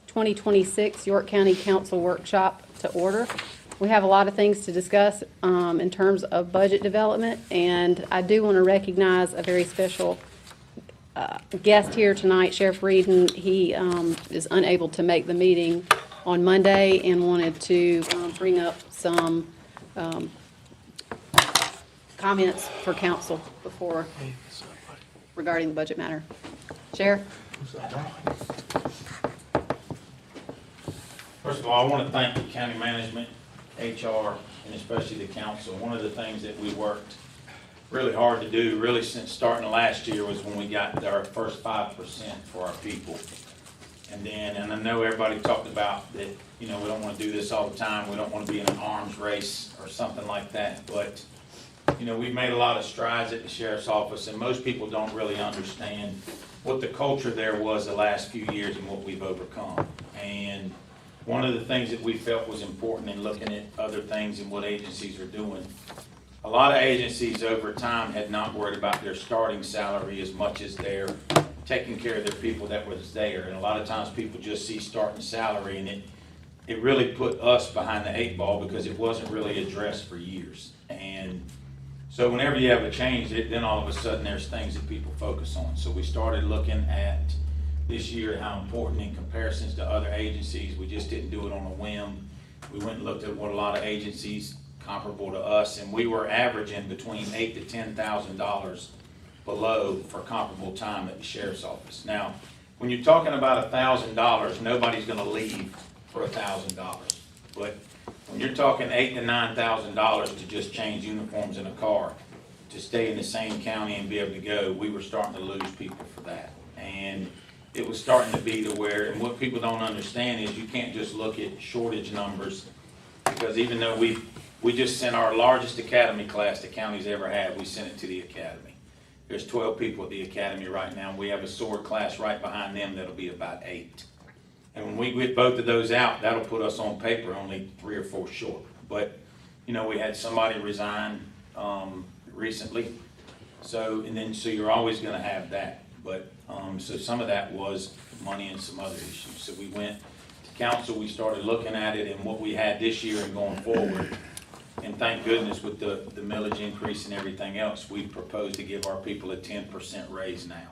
2026 York County Council Workshop to order. We have a lot of things to discuss in terms of budget development, and I do want to recognize a very special guest here tonight, Sheriff Reedon. He is unable to make the meeting on Monday and wanted to bring up some comments for council before regarding the budget matter. Sheriff? First of all, I want to thank the county management, HR, and especially the council. One of the things that we worked really hard to do, really since starting last year, was when we got our first 5% for our people. And I know everybody talked about that, we don't want to do this all the time. We don't want to be in an arms race or something like that. But, we've made a lot of strides at the sheriff's office, and most people don't really understand what the culture there was the last few years and what we've overcome. And one of the things that we felt was important in looking at other things and what agencies are doing, a lot of agencies over time had not worried about their starting salary as much as they're taking care of their people that was there. And a lot of times people just see starting salary, and it really put us behind the 8 ball because it wasn't really addressed for years. And so whenever you have a change, then all of a sudden there's things that people focus on. So we started looking at this year how important in comparisons to other agencies. We just didn't do it on a whim. We went and looked at what a lot of agencies comparable to us, and we were averaging between $8,000 to $10,000 below for comparable time at the sheriff's office. Now, when you're talking about $1,000, nobody's going to leave for $1,000. But when you're talking $8,000 to $9,000 to just change uniforms in a car, to stay in the same county and be able to go, we were starting to lose people for that. And it was starting to be to where, and what people don't understand is you can't just look at shortage numbers, because even though we just sent our largest academy class the county's ever had, we sent it to the academy. There's 12 people at the academy right now. We have a sword class right behind them that'll be about 8. And when we get both of those out, that'll put us on paper only 3 or 4 short. But, we had somebody resign recently. So you're always gonna have that. But, so some of that was money and some other issues. So we went to council, we started looking at it and what we had this year and going forward. And thank goodness with the millage increase and everything else, we proposed to give our people a 10% raise now.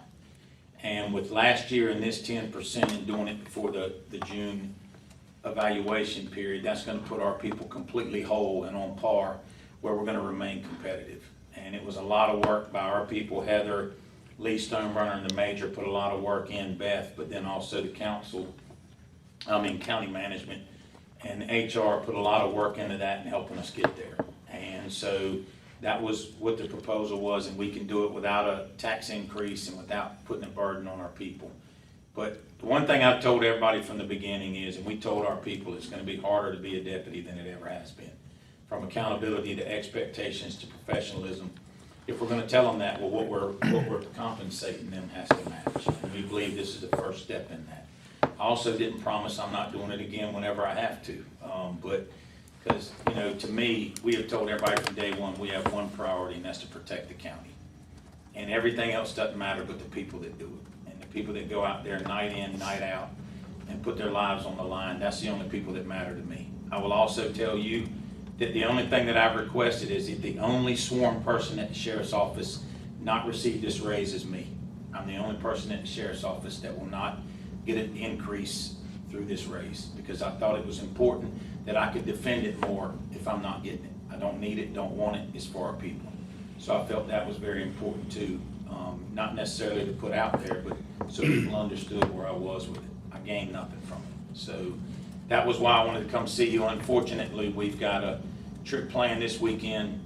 And with last year and this 10% and doing it before the June evaluation period, that's gonna put our people completely whole and on par where we're gonna remain competitive. And it was a lot of work by our people. Heather, Lee Stoneburner, and the major put a lot of work in, Beth, but then also the county management and HR put a lot of work into that and helping us get there. And so that was what the proposal was, and we can do it without a tax increase and without putting a burden on our people. But the one thing I've told everybody from the beginning is, and we told our people, it's gonna be harder to be a deputy than it ever has been. From accountability to expectations to professionalism. If we're gonna tell them that, well, what we're compensating them has to match. And we believe this is the first step in that. I also didn't promise I'm not doing it again whenever I have to. But because, to me, we have told everybody from day one, we have one priority, and that's to protect the county. And everything else doesn't matter but the people that do it. And the people that go out there night in, night out, and put their lives on the line, that's the only people that matter to me. I will also tell you that the only thing that I've requested is that the only sworn person at the sheriff's office not receive this raise is me. I'm the only person at the sheriff's office that will not get an increase through this raise, because I thought it was important that I could defend it more if I'm not getting it. I don't need it, don't want it, it's for our people. So I felt that was very important too, not necessarily to put out there, but so people understood where I was with it. I gained nothing from it. So that was why I wanted to come see you. Unfortunately, we've got a trip planned this weekend.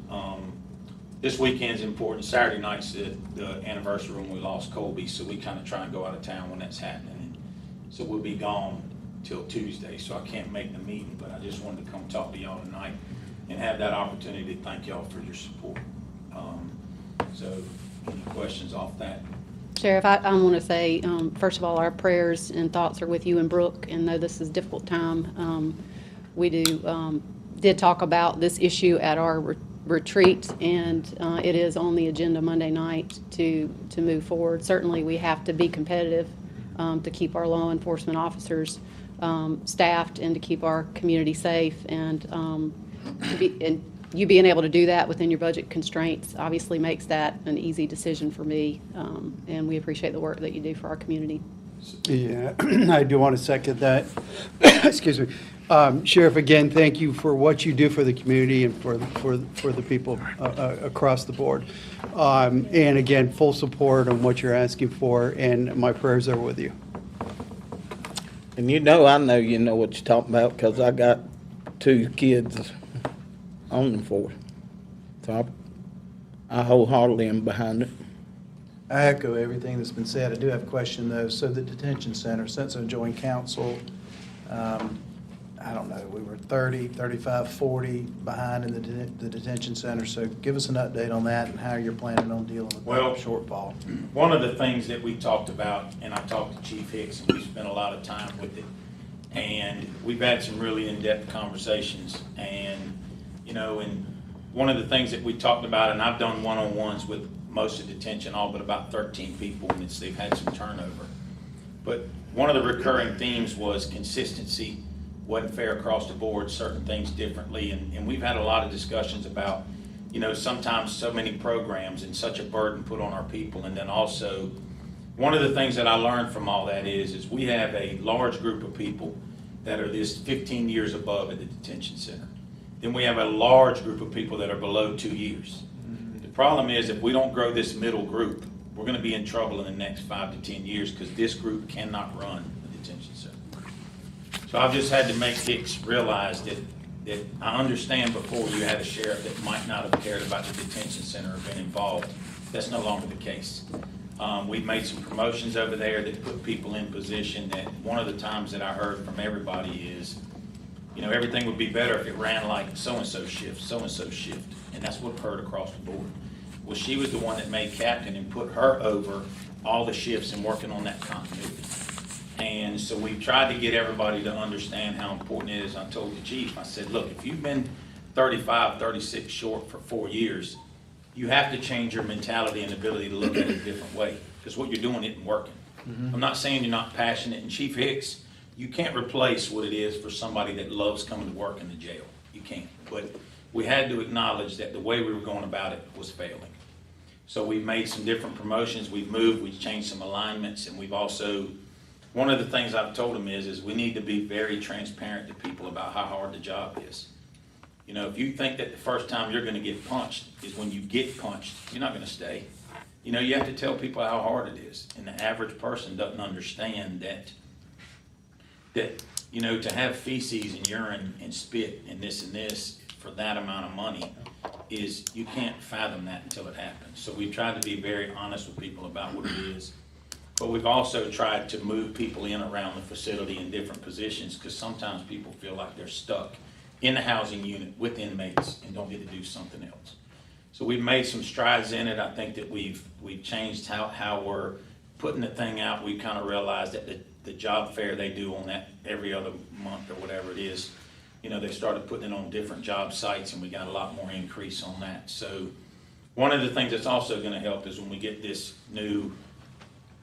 This weekend's important. Saturday night's the anniversary when we lost Colby, so we kind of try and go out of town when that's happening. So we'll be gone till Tuesday, so I can't make the meeting, but I just wanted to come talk to y'all tonight and have that opportunity to thank y'all for your support. So any questions off that? Sheriff, I want to say, first of all, our prayers and thoughts are with you and Brooke, and though this is a difficult time, we did talk about this issue at our retreat, and it is on the agenda Monday night to move forward. Certainly, we have to be competitive to keep our law enforcement officers staffed and to keep our community safe. And you being able to do that within your budget constraints obviously makes that an easy decision for me. And we appreciate the work that you do for our community. Yeah, I do want to second that. Excuse me. Sheriff, again, thank you for what you do for the community and for the people across the board. And again, full support on what you're asking for, and my prayers are with you. And I know you know what you're talking about, because I got 2 kids on the force. So I wholeheartedly am behind it. I echo everything that's been said. I do have a question, though. So the detention center, since I joined council, I don't know, we were 30, 35, 40 behind in the detention center. So give us an update on that and how you're planning on dealing with Well, that shortfall. One of the things that we talked about, and I talked to Chief Hicks, and we spent a lot of time with it, and we've had some really in-depth conversations. And, and one of the things that we talked about, and I've done one-on-ones with most of detention, all but about 13 people, and they've had some turnover. But one of the recurring themes was consistency. Wasn't fair across the board, certain things differently, and we've had a lot of discussions about, sometimes so many programs and such a burden put on our people. And then also, one of the things that I learned from all that is we have a large group of people that are this 15 years above at the detention center. Then we have a large group of people that are below 2 years. The problem is, if we don't grow this middle group, we're going to be in trouble in the next 5 to 10 years, because this group cannot run the detention center. So I've just had to make Hicks realize that I understand before you had a sheriff that might not have cared about the detention center or been involved. That's no longer the case. We've made some promotions over there that put people in position that one of the times that I heard from everybody is, everything would be better if it ran like so-and-so shift, and that's what heard across the board. Well, she was the one that made captain and put her over all the shifts and working on that continuity. And so we've tried to get everybody to understand how important it is. I told the chief, I said, look, if you've been 35, 36 short for 4 years, you have to change your mentality and ability to look at it a different way, because what you're doing isn't working. I'm not saying you're not passionate, and Chief Hicks, you can't replace what it is for somebody that loves coming to work in the jail. You can't. But we had to acknowledge that the way we were going about it was failing. So we've made some different promotions. We've moved, we've changed some alignments, and we've also, one of the things I've told them is we need to be very transparent to people about how hard the job is. If you think that the first time you're going to get punched is when you get punched, you're not going to stay. You have to tell people how hard it is. And the average person doesn't understand that to have feces and urine and spit and this for that amount of money is, you can't fathom that until it happens. So we've tried to be very honest with people about what it is. But we've also tried to move people in around the facility in different positions, because sometimes people feel like they're stuck in the housing unit with inmates and don't get to do something else. So we've made some strides in it. I think that we've changed how we're putting the thing out. We kind of realized that the job fair they do on that every other month or whatever it is, they started putting it on different job sites, and we got a lot more increase on that. So one of the things that's also going to help is when we get this new,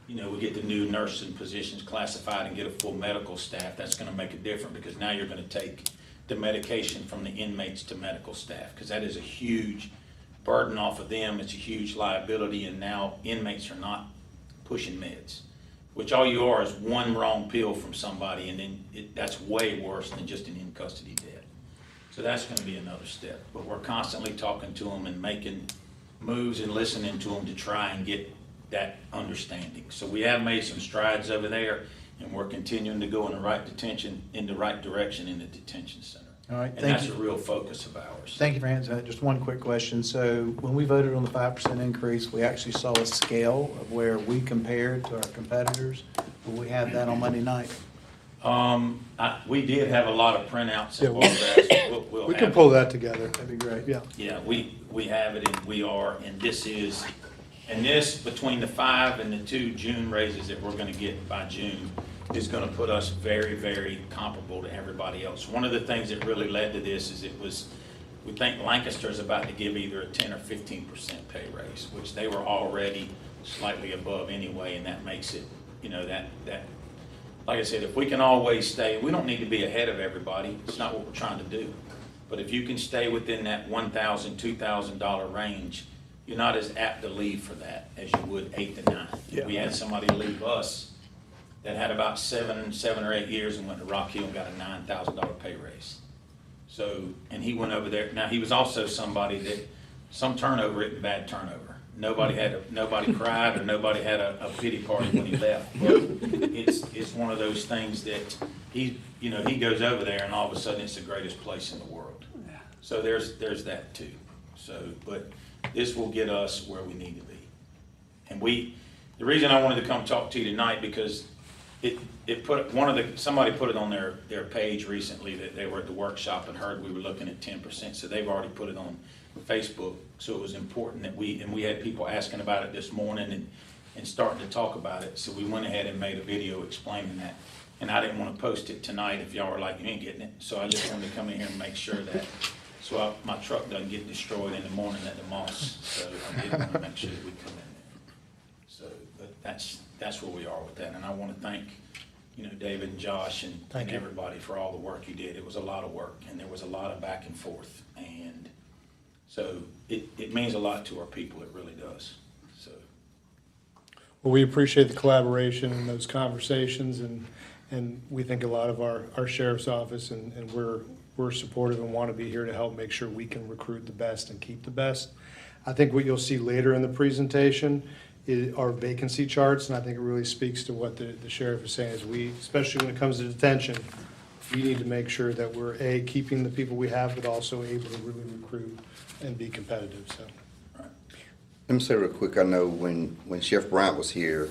we get the new nursing positions classified and get a full medical staff, that's going to make a difference, because now you're going to take the medication from the inmates to medical staff, because that is a huge burden off of them. It's a huge liability, and now inmates are not pushing meds, which all you are is one wrong pill from somebody, and then that's way worse than just an in-custody death. So that's going to be another step. But we're constantly talking to them and making moves and listening to them to try and get that understanding. So we have made some strides over there, and we're continuing to go in the right direction in the detention center. All right, And thank that's you. a real focus of ours. Thank you for answering that. Just one quick question. So when we voted on the 5% increase, we actually saw a scale of where we compared to our competitors. Will we have that on Monday night? We did have a lot of printouts Yeah, as well as we'll We have can it. pull that together. That'd be great. Yeah. Yeah, we have it, and we are, and this, between the 5 and the 2 June raises that we're gonna get by June, is gonna put us very, very comparable to everybody else. One of the things that really led to this is we think Lancaster's about to give either a 10 or 15% pay raise, which they were already slightly above anyway, and that makes it, like I said, if we can always stay, we don't need to be ahead of everybody. It's not what we're trying to do. But if you can stay within that $1,000, $2,000 range, you're not as apt to leave for that as you would 8 to 9. Yeah. We had somebody leave us that had about 7 or 8 years and went to Rock Hill and got a $9,000 pay raise. So, and he went over there. Now, he was also somebody that, some turnover isn't bad turnover. Nobody cried or nobody had a pity party when he left. But it's one of those things that he goes over there and all of a sudden it's the greatest place in the world. So there's that too. So, but this will get us where we need to be. And the reason I wanted to come talk to you tonight, because somebody put it on their page recently that they were at the workshop and heard we were looking at 10%. So they've already put it on Facebook. So it was important that we had people asking about it this morning and starting to talk about it. So we went ahead and made a video explaining that. And I didn't want to post it tonight if y'all were like, you ain't getting it. So I just wanted to come in here and make sure that, my truck doesn't get destroyed in the morning at the moss. So I did want to make sure that we come in there. So, but that's where we are with that. And I want to thank, David and Josh and everybody for all the work you did. It was a lot of work and there was a lot of back and forth. And so it means a lot to our people. It really does. So. Well, we appreciate the collaboration and those conversations, and we think a lot of our sheriff's office, and we're supportive and want to be here to help make sure we can recruit the best and keep the best. I think what you'll see later in the presentation are vacancy charts, and I think it really speaks to what the sheriff is saying, is especially when it comes to detention, we need to make sure that we're, keeping the people we have, but also able to really recruit and be competitive, so. Let me say real quick, I know when Sheriff Bryant was here,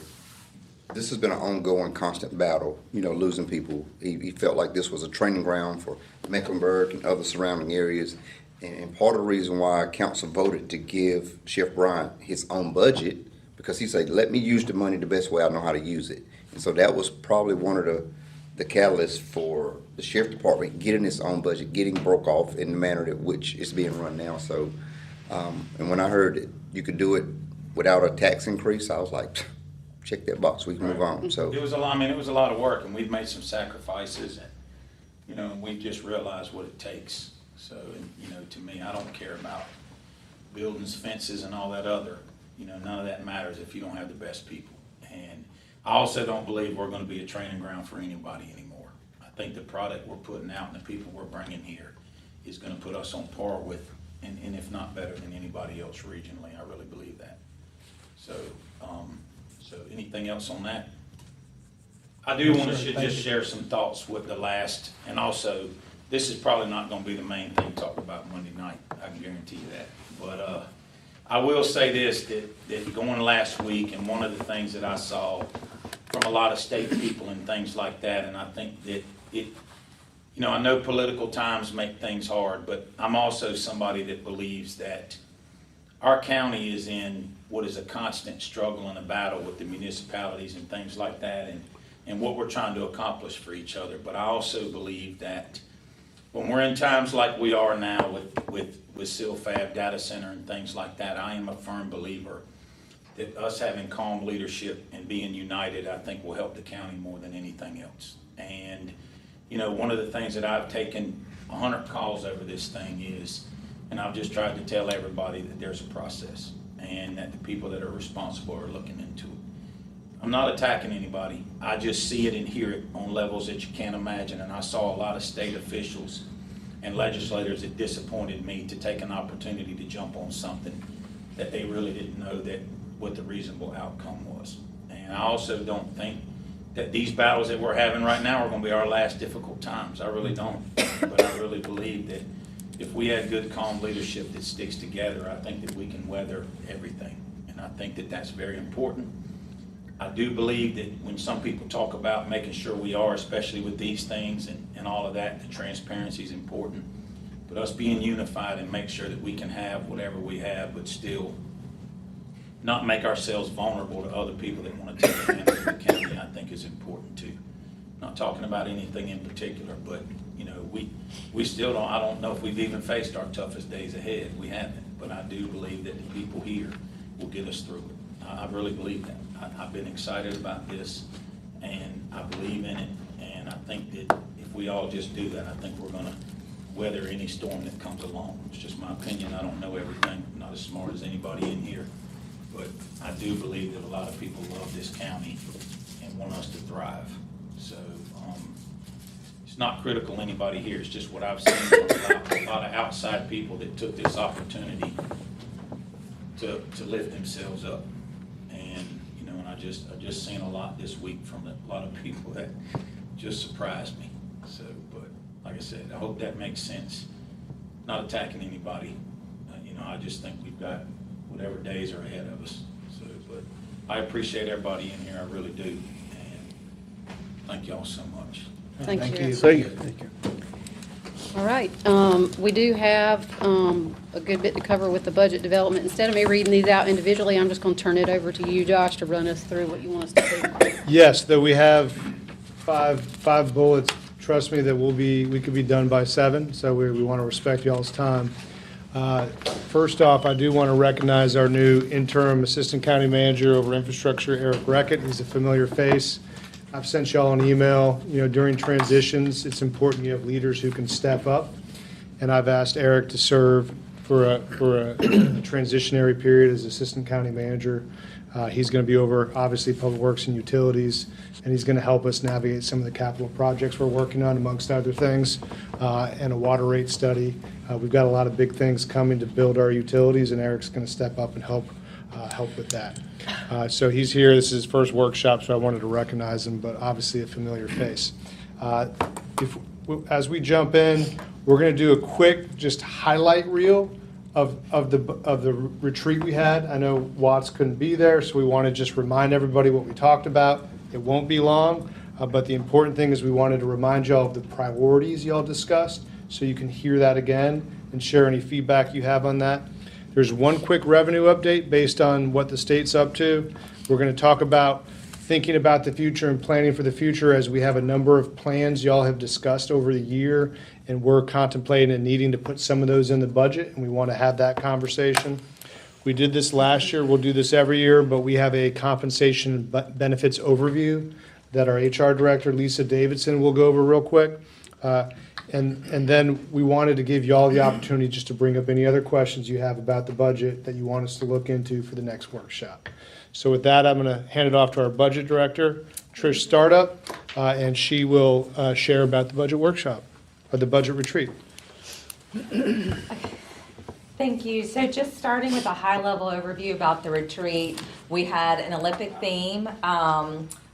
this has been an ongoing, constant battle, losing people. He felt like this was a training ground for Mecklenburg and other surrounding areas. And part of the reason why council voted to give Sheriff Bryant his own budget, because he said, let me use the money the best way I know how to use it. And so that was probably one of the catalysts for the sheriff department getting its own budget, getting broke off in the manner that which it's being run now. So, and when I heard that you could do it without a tax increase, I was like, check that box, we can move on. So It was a lot of work, and we've made some sacrifices, and we've just realized what it takes. So, to me, I don't care about buildings, fences, and all that other. None of that matters if you don't have the best people. And I also don't believe we're going to be a training ground for anybody anymore. I think the product we're putting out and the people we're bringing here is going to put us on par with, and if not better than anybody else regionally. I really believe that. So, so anything else on that? I do want to just share some thoughts with the last, and also, this is probably not going to be the main thing talked about Monday night. I can guarantee you that. But I will say this, that going last week, and one of the things that I saw from a lot of state people and things like that, and I think that I know political times make things hard, but I'm also somebody that believes that our county is in what is a constant struggle and a battle with the municipalities and things like that, and what we're trying to accomplish for each other. But I also believe that when we're in times like we are now with SilFab data center and things like that, I am a firm believer that us having calm leadership and being united, I think will help the county more than anything else. And one of the things that I've taken 100 calls over this thing is, and I've just tried to tell everybody that there's a process and that the people that are responsible are looking into it. I'm not attacking anybody. I just see it and hear it on levels that you can't imagine. And I saw a lot of state officials and legislators that disappointed me to take an opportunity to jump on something that they really didn't know what the reasonable outcome was. And I also don't think that these battles that we're having right now are going to be our last difficult times. I really don't. But I really believe that if we have good, calm leadership that sticks together, I think that we can weather everything. And I think that that's very important. I do believe that when some people talk about making sure we are, especially with these things and all of that, the transparency is important. But us being unified and make sure that we can have whatever we have, but still not make ourselves vulnerable to other people that want to take advantage of the county, I think is important too. Not talking about anything in particular, but we still don't, I don't know if we've even faced our toughest days ahead. We haven't, but I do believe that the people here will get us through it. I really believe that. I've been excited about this, and I believe in it, and I think that if we all just do that, I think we're gonna weather any storm that comes along. It's just my opinion, I don't know everything, I'm not as smart as anybody in here, but I do believe that a lot of people love this county and want us to thrive. So, it's not critical anybody here, it's just what I've seen from a lot of outside people that took this opportunity to lift themselves up. And, you know, and I just seen a lot this week from a lot of people that just surprised me. So, but like I said, I hope that makes sense. Not attacking anybody. You know, I just think we've got whatever days are ahead of us. So, but I appreciate everybody in here, I really do. And thank y'all so much. Thank you. See you. Thank you. All right, we do have a good bit to cover with the budget development. Instead of me reading these out individually, I'm just going to turn it over to you, Josh, to run us through what you want us to do. Yes, though we have five bullets, trust me, that we could be done by 7, so we want to respect y'all's time. First off, I do want to recognize our new interim Assistant County Manager over Infrastructure, Eric Reckett. He's a familiar face. I've sent y'all an email, you know, during transitions, it's important you have leaders who can step up. And I've asked Eric to serve for a transitionary period as Assistant County Manager. He's going to be over, obviously, Public Works and Utilities, and he's going to help us navigate some of the capital projects we're working on, amongst other things, and a water rate study. We've got a lot of big things coming to build our utilities, and Eric's going to step up and help with that. So he's here. This is his first workshop, so I wanted to recognize him, but obviously a familiar face. As we jump in, we're going to do a quick just highlight reel of the retreat we had. I know Watts couldn't be there, so we want to just remind everybody what we talked about. It won't be long, but the important thing is we wanted to remind y'all of the priorities y'all discussed, so you can hear that again and share any feedback you have on that. There's one quick revenue update based on what the state's up to. We're going to talk about thinking about the future and planning for the future, as we have a number of plans y'all have discussed over the year, and we're contemplating and needing to put some of those in the budget, and we want to have that conversation. We did this last year, we'll do this every year, but we have a compensation and benefits overview that our HR director, Lisa Davidson, will go over real quick. And then we wanted to give y'all the opportunity just to bring up any other questions you have about the budget that you want us to look into for the next workshop. So with that, I'm going to hand it off to our budget director, Trish Startup, and she will share about the budget workshop, or the budget retreat. Thank you. So just starting with a high-level overview about the retreat, we had an Olympic theme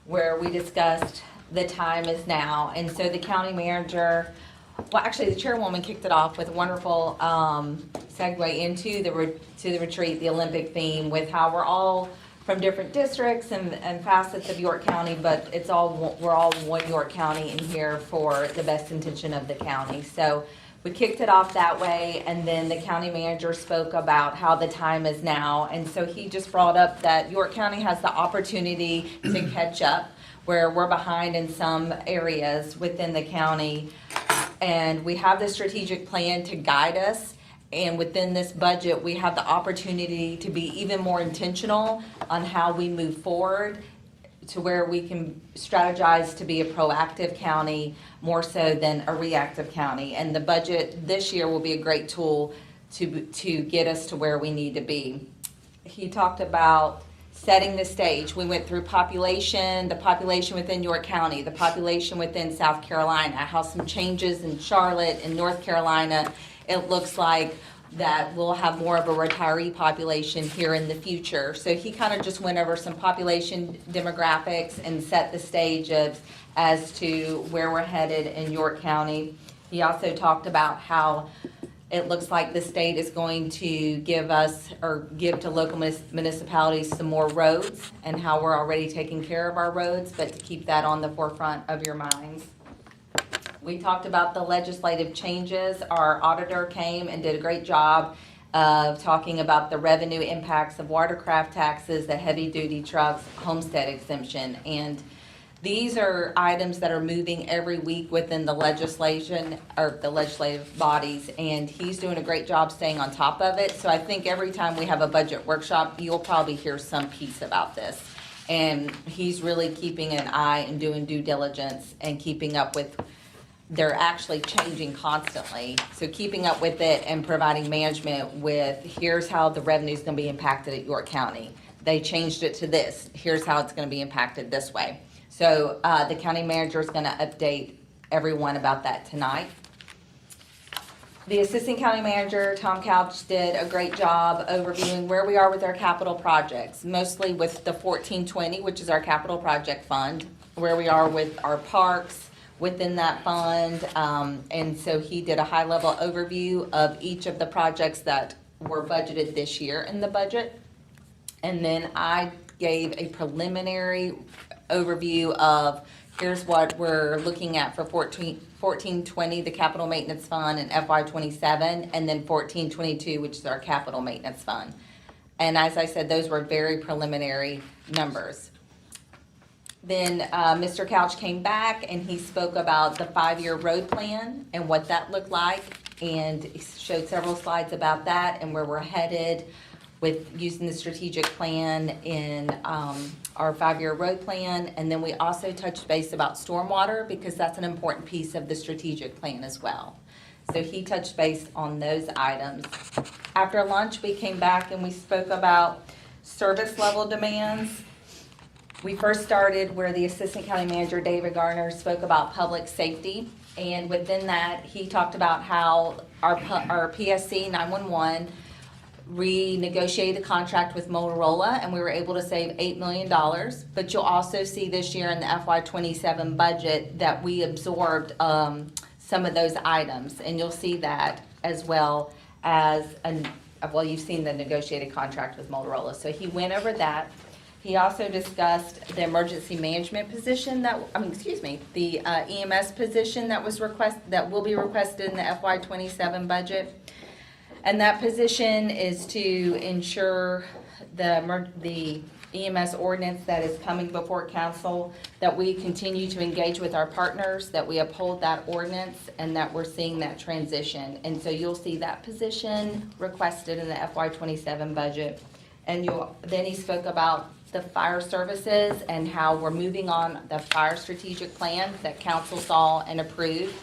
where we discussed the time is now. And so the county manager, well, actually the chairwoman kicked it off with a wonderful segue into the retreat, the Olympic theme, with how we're all from different districts and facets of York County, but we're all one York County in here for the best intention of the county. So we kicked it off that way, and then the county manager spoke about how the time is now. And so he just brought up that York County has the opportunity to catch up, where we're behind in some areas within the county. And we have this strategic plan to guide us. And within this budget, we have the opportunity to be even more intentional on how we move forward, to where we can strategize to be a proactive county more so than a reactive county. And the budget this year will be a great tool to get us to where we need to be. He talked about setting the stage. We went through population, the population within York County, the population within South Carolina, how some changes in Charlotte and North Carolina. It looks like that we'll have more of a retiree population here in the future. So he kind of just went over some population demographics and set the stage as to where we're headed in York County. He also talked about how it looks like the state is going to give us, or give to local municipalities, some more roads, and how we're already taking care of our roads, but to keep that on the forefront of your minds. We talked about the legislative changes. Our auditor came and did a great job of talking about the revenue impacts of watercraft taxes, the heavy-duty trucks, homestead exemption. And these are items that are moving every week within the legislation, or the legislative bodies, and he's doing a great job staying on top of it. So I think every time we have a budget workshop, you'll probably hear some piece about this. And he's really keeping an eye and doing due diligence and keeping up with, they're actually changing constantly. So keeping up with it and providing management with, here's how the revenue's gonna be impacted at York County. They changed it to this, here's how it's gonna be impacted this way. So the county manager is gonna update everyone about that tonight. The assistant county manager, Tom Couch, did a great job overviewing where we are with our capital projects, mostly with the 1420, which is our capital project fund, where we are with our parks within that fund. And so he did a high-level overview of each of the projects that were budgeted this year in the budget. And then I gave a preliminary overview of here's what we're looking at for 1420, the capital maintenance fund, and FY27, and then 1422, which is our capital maintenance fund. And as I said, those were very preliminary numbers. Then Mr. Couch came back and he spoke about the 5-year road plan and what that looked like, and he showed several slides about that and where we're headed with using the strategic plan in our 5-year road plan. And then we also touched base about stormwater because that's an important piece of the strategic plan as well. So he touched base on those items. After lunch, we came back and we spoke about service level demands. We first started where the Assistant County Manager, David Garner, spoke about public safety. And within that, he talked about how our PSC 911 renegotiated the contract with Motorola, and we were able to save $8 million. But you'll also see this year in the FY27 budget that we absorbed some of those items, and you'll see that as well as, well, you've seen the negotiated contract with Motorola. So he went over that. He also discussed the emergency management position the EMS position that will be requested in the FY27 budget. And that position is to ensure the EMS ordinance that is coming before council, that we continue to engage with our partners, that we uphold that ordinance, and that we're seeing that transition. And so you'll see that position requested in the FY27 budget. And then he spoke about the fire services and how we're moving on the fire strategic plan that council saw and approved.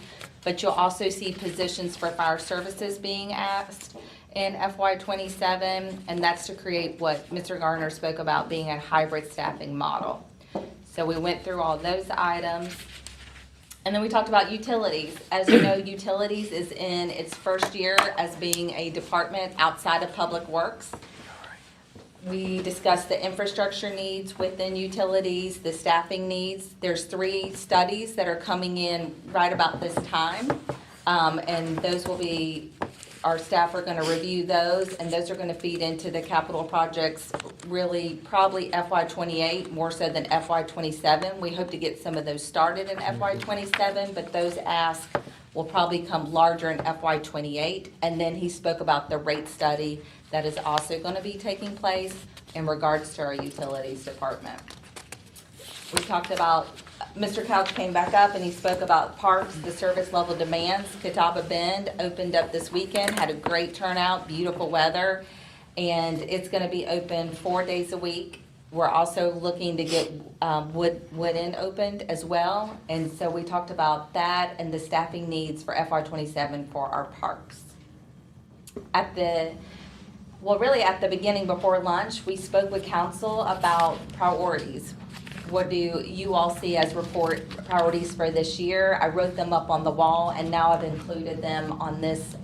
But you'll also see positions for fire services being asked in FY27, and that's to create what Mr. Garner spoke about being a hybrid staffing model. So we went through all those items. And then we talked about utilities. As you know, utilities is in its first year as being a department outside of Public Works. We discussed the infrastructure needs within utilities, the staffing needs. There's 3 studies that are coming in right about this time. And those will be, our staff are gonna review those, and those are gonna feed into the capital projects, really probably FY28 more so than FY27. We hope to get some of those started in FY27, but those asks will probably come larger in FY28. And then he spoke about the rate study that is also going to be taking place in regards to our utilities department. We talked about, Mr. Couch came back up and he spoke about parks, the service level demands. Catawba Bend opened up this weekend, had a great turnout, beautiful weather, and it's going to be open 4 days a week. We're also looking to get Wood Opened as well. And so we talked about that and the staffing needs for FY27 for our parks. At the beginning before lunch, we spoke with council about priorities. What do you all see as report priorities for this year? I wrote them up on the wall, and now I've included them on this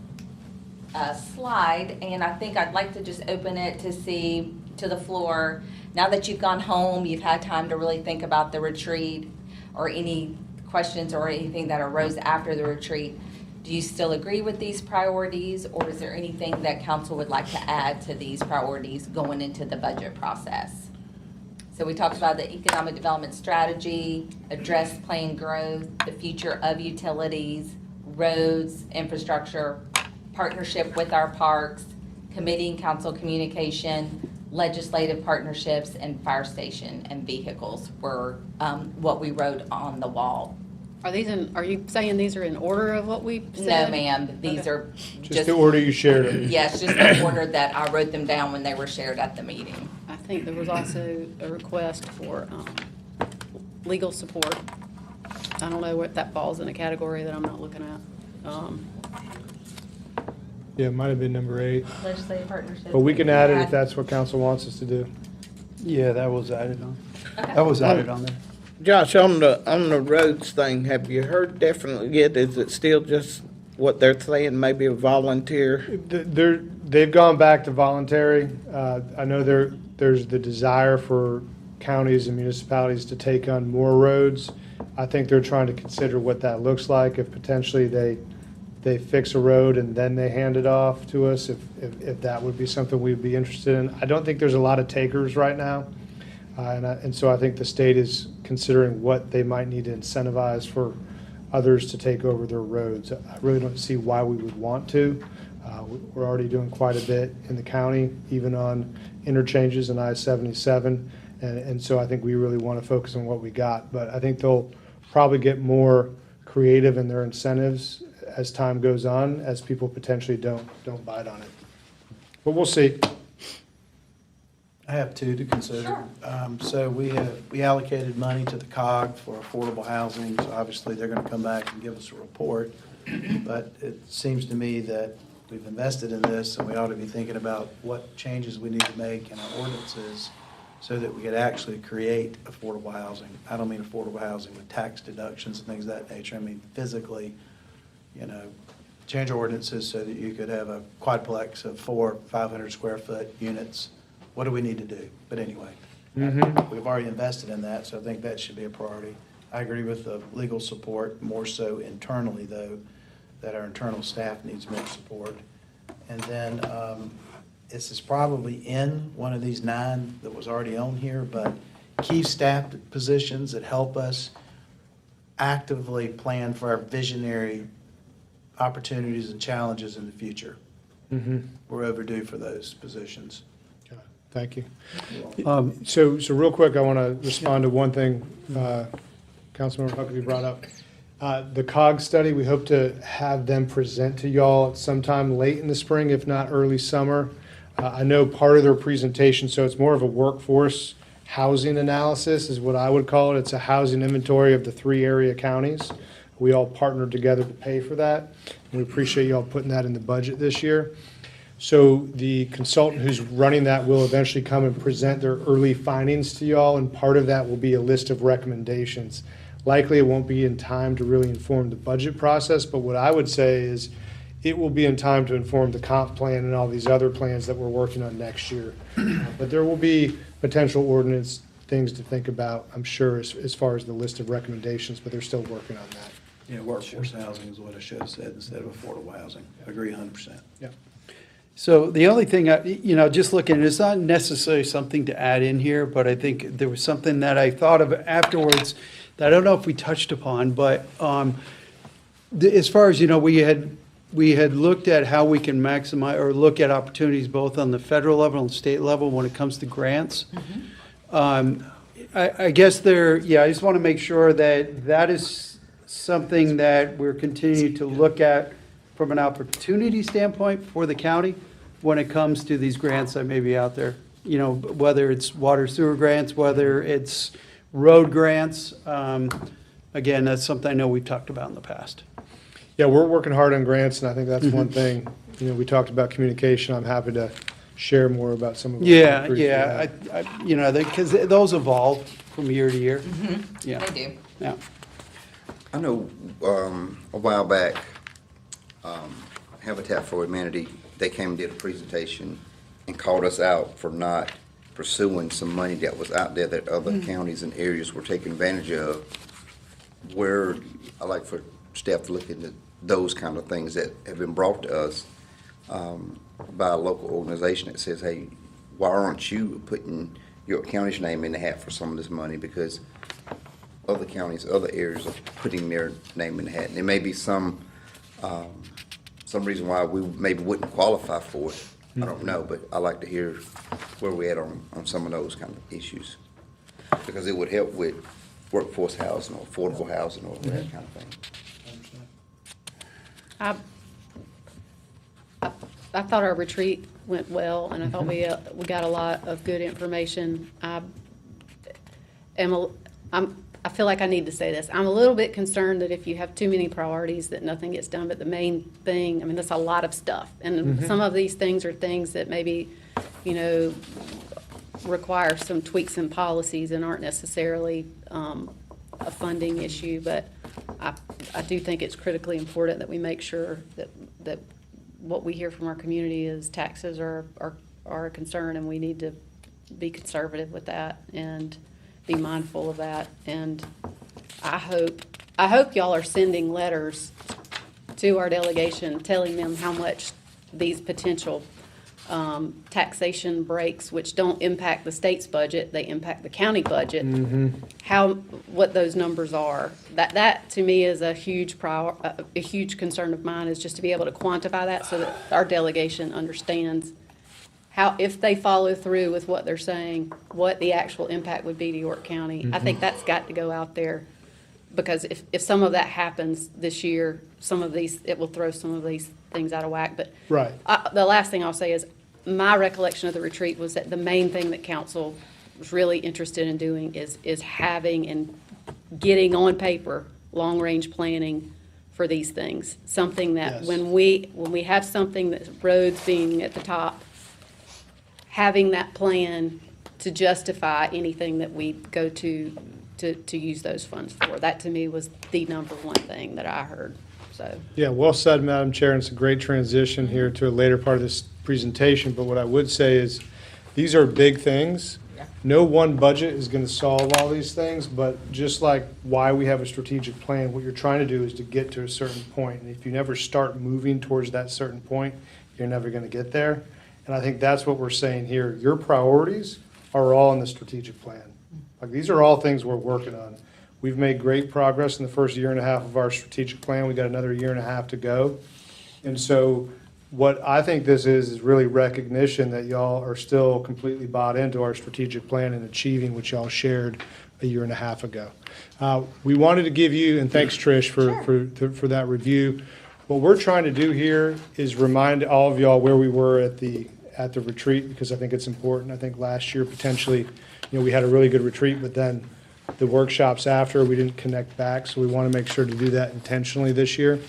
slide. And I think I'd like to just open it to the floor. Now that you've gone home, you've had time to really think about the retreat or any questions or anything that arose after the retreat. Do you still agree with these priorities, or is there anything that council would like to add to these priorities going into the budget process? So we talked about the economic development strategy, address planned growth, the future of utilities, roads, infrastructure, partnership with our parks, committee and council communication, legislative partnerships, and fire station and vehicles were what we wrote on the wall. Are you saying these are in order of what we No, said? ma'am, these Okay. are Just the order you shared it. Yes, just the order that I wrote them down when they were shared at the meeting. I think there was also a request for legal support. I don't know what that falls in a category that I'm not looking at. Yeah, it might have been number 8. Legislative partnership. But we can add it if that's what council wants us to do. Yeah, that was added on. That was added on there. Josh, on the roads thing, have you heard definitely yet? Is it still just what they're saying, maybe a volunteer? They've gone back to voluntary. I know there's the desire for counties and municipalities to take on more roads. I think they're trying to consider what that looks like, if potentially they fix a road and then they hand it off to us, if that would be something we'd be interested in. I don't think there's a lot of takers right now. And so I think the state is considering what they might need to incentivize for others to take over their roads. I really don't see why we would want to. We're already doing quite a bit in the county, even on interchanges in I-77. And so I think we really want to focus on what we got. But I think they'll probably get more creative in their incentives as time goes on, as people potentially don't bite on it. But we'll see. I have two to consider. So we allocated money to the COG for affordable housing, so obviously they're gonna come back and give us a report. But it seems to me that we've invested in this, and we ought to be thinking about what changes we need to make in our ordinances so that we could actually create affordable housing. I don't mean affordable housing with tax deductions and things of that nature. I mean physically, change ordinances so that you could have a quadplex of 4 500 square foot units. What do we need to do? But anyway, we've already invested in that, so I think that should be a priority. I agree with the legal support, more so internally, though, that our internal staff needs more support. And then this is probably in one of these 9 that was already on here, but key staff positions that help us actively plan for our visionary opportunities and challenges in the future. We're overdue for those positions. Thank you. So real quick, I want to respond to one thing Councilmember Huckabee brought up. The COG study, we hope to have them present to y'all at sometime late in the spring, if not early summer. I know part of their presentation, so it's more of a workforce housing analysis is what I would call it. It's a housing inventory of the 3 area counties. We all partnered together to pay for that. And we appreciate y'all putting that in the budget this year. So the consultant who's running that will eventually come and present their early findings to y'all, and part of that will be a list of recommendations. Likely it won't be in time to really inform the budget process, but what I would say is it will be in time to inform the comp plan and all these other plans that we're working on next year. But there will be potential ordinance things to think about, I'm sure, as far as the list of recommendations, but they're still working on that. Yeah, workforce housing is what I should have said instead of affordable housing. I agree 100%. Yeah. So the only thing, just looking, it's not necessarily something to add in here, but I think there was something that I thought of afterwards that I don't know if we touched upon, but as far as, we had looked at how we can maximize or look at opportunities both on the federal level and state level when it comes to grants. I guess I just want to make sure that is something that we're continuing to look at from an opportunity standpoint for the county when it comes to these grants that may be out there. Whether it's water sewer grants, whether it's road grants. Again, that's something I know we've talked about in the past. Yeah, we're working hard on grants, and I think that's one thing. We talked about communication. I'm happy to share more about some of it. Yeah, because those evolve from year to year. Yeah, They do. yeah. I know a while back, Habitat for Humanity, they came and did a presentation and called us out for not pursuing some money that was out there that other counties and areas were taking advantage of. Where I like for staff to look into those kind of things that have been brought to us by a local organization that says, hey, why aren't you putting your county's name in the hat for some of this money? Because other counties, other areas are putting their name in the hat. And there may be some reason why we maybe wouldn't qualify for it. I don't know, but I like to hear where we're at on some of those kind of issues. Because it would help with workforce housing or affordable housing or that kind of thing. I thought our retreat went well, and I thought we got a lot of good information. I feel like I need to say this. I'm a little bit concerned that if you have too many priorities, that nothing gets done. But the main thing, I mean, that's a lot of stuff, and some of these things are things that maybe, require some tweaks in policies and aren't necessarily a funding issue. But I do think it's critically important that we make sure that what we hear from our community is taxes are a concern, and we need to be conservative with that and be mindful of that. And I hope y'all are sending letters to our delegation telling them how much these potential taxation breaks, which don't impact the state's budget, they impact the county budget, what those numbers are. That to me is a huge concern of mine, is just to be able to quantify that so that our delegation understands how, if they follow through with what they're saying, what the actual impact would be to York County. I think that's got to go out there, because if some of that happens this year, it will throw some of these things out of whack. But Right. The last thing I'll say is, my recollection of the retreat was that the main thing that council was really interested in doing is having and getting on paper long-range planning for these things. Something that Yes. when we have something that's roads being at the top, having that plan to justify anything that we go to use those funds for. That to me was the number one thing that I heard, so. Yeah, well said, Madam Chair, and it's a great transition here to a later part of this presentation, but what I would say is, these are big things. No one budget is going to solve all these things, but just like why we have a strategic plan, what you're trying to do is to get to a certain point, and if you never start moving towards that certain point, you're never going to get there. And I think that's what we're saying here. Your priorities are all in the strategic plan. Like, these are all things we're working on. We've made great progress in the first year and a half of our strategic plan. We got another year and a half to go. And so what I think this is really recognition that y'all are still completely bought into our strategic plan and achieving what y'all shared a year and a half ago. We wanted to give you, and thanks Trish for that review. What we're trying to do here is remind all of y'all where we were at the retreat, because I think it's important. I think last year potentially, we had a really good retreat, but then the workshops after, we didn't connect back, so we want to make sure to do that intentionally this year.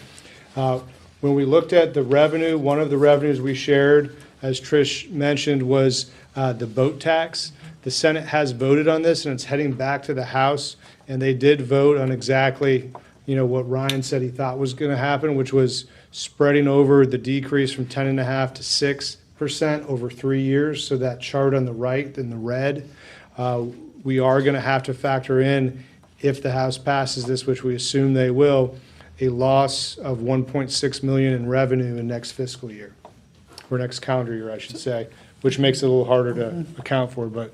When we looked at the revenue, one of the revenues we shared, as Trish mentioned, was the boat tax. The Senate has voted on this, and it's heading back to the House, and they did vote on exactly, what Ryan said he thought was going to happen, which was spreading over the decrease from 10.5% to 6% over 3 years. So that chart on the right in the red, we are going to have to factor in, if the House passes this, which we assume they will, a loss of $1.6 million in revenue in next fiscal year, or next calendar year, I should say, which makes it a little harder to account for, but.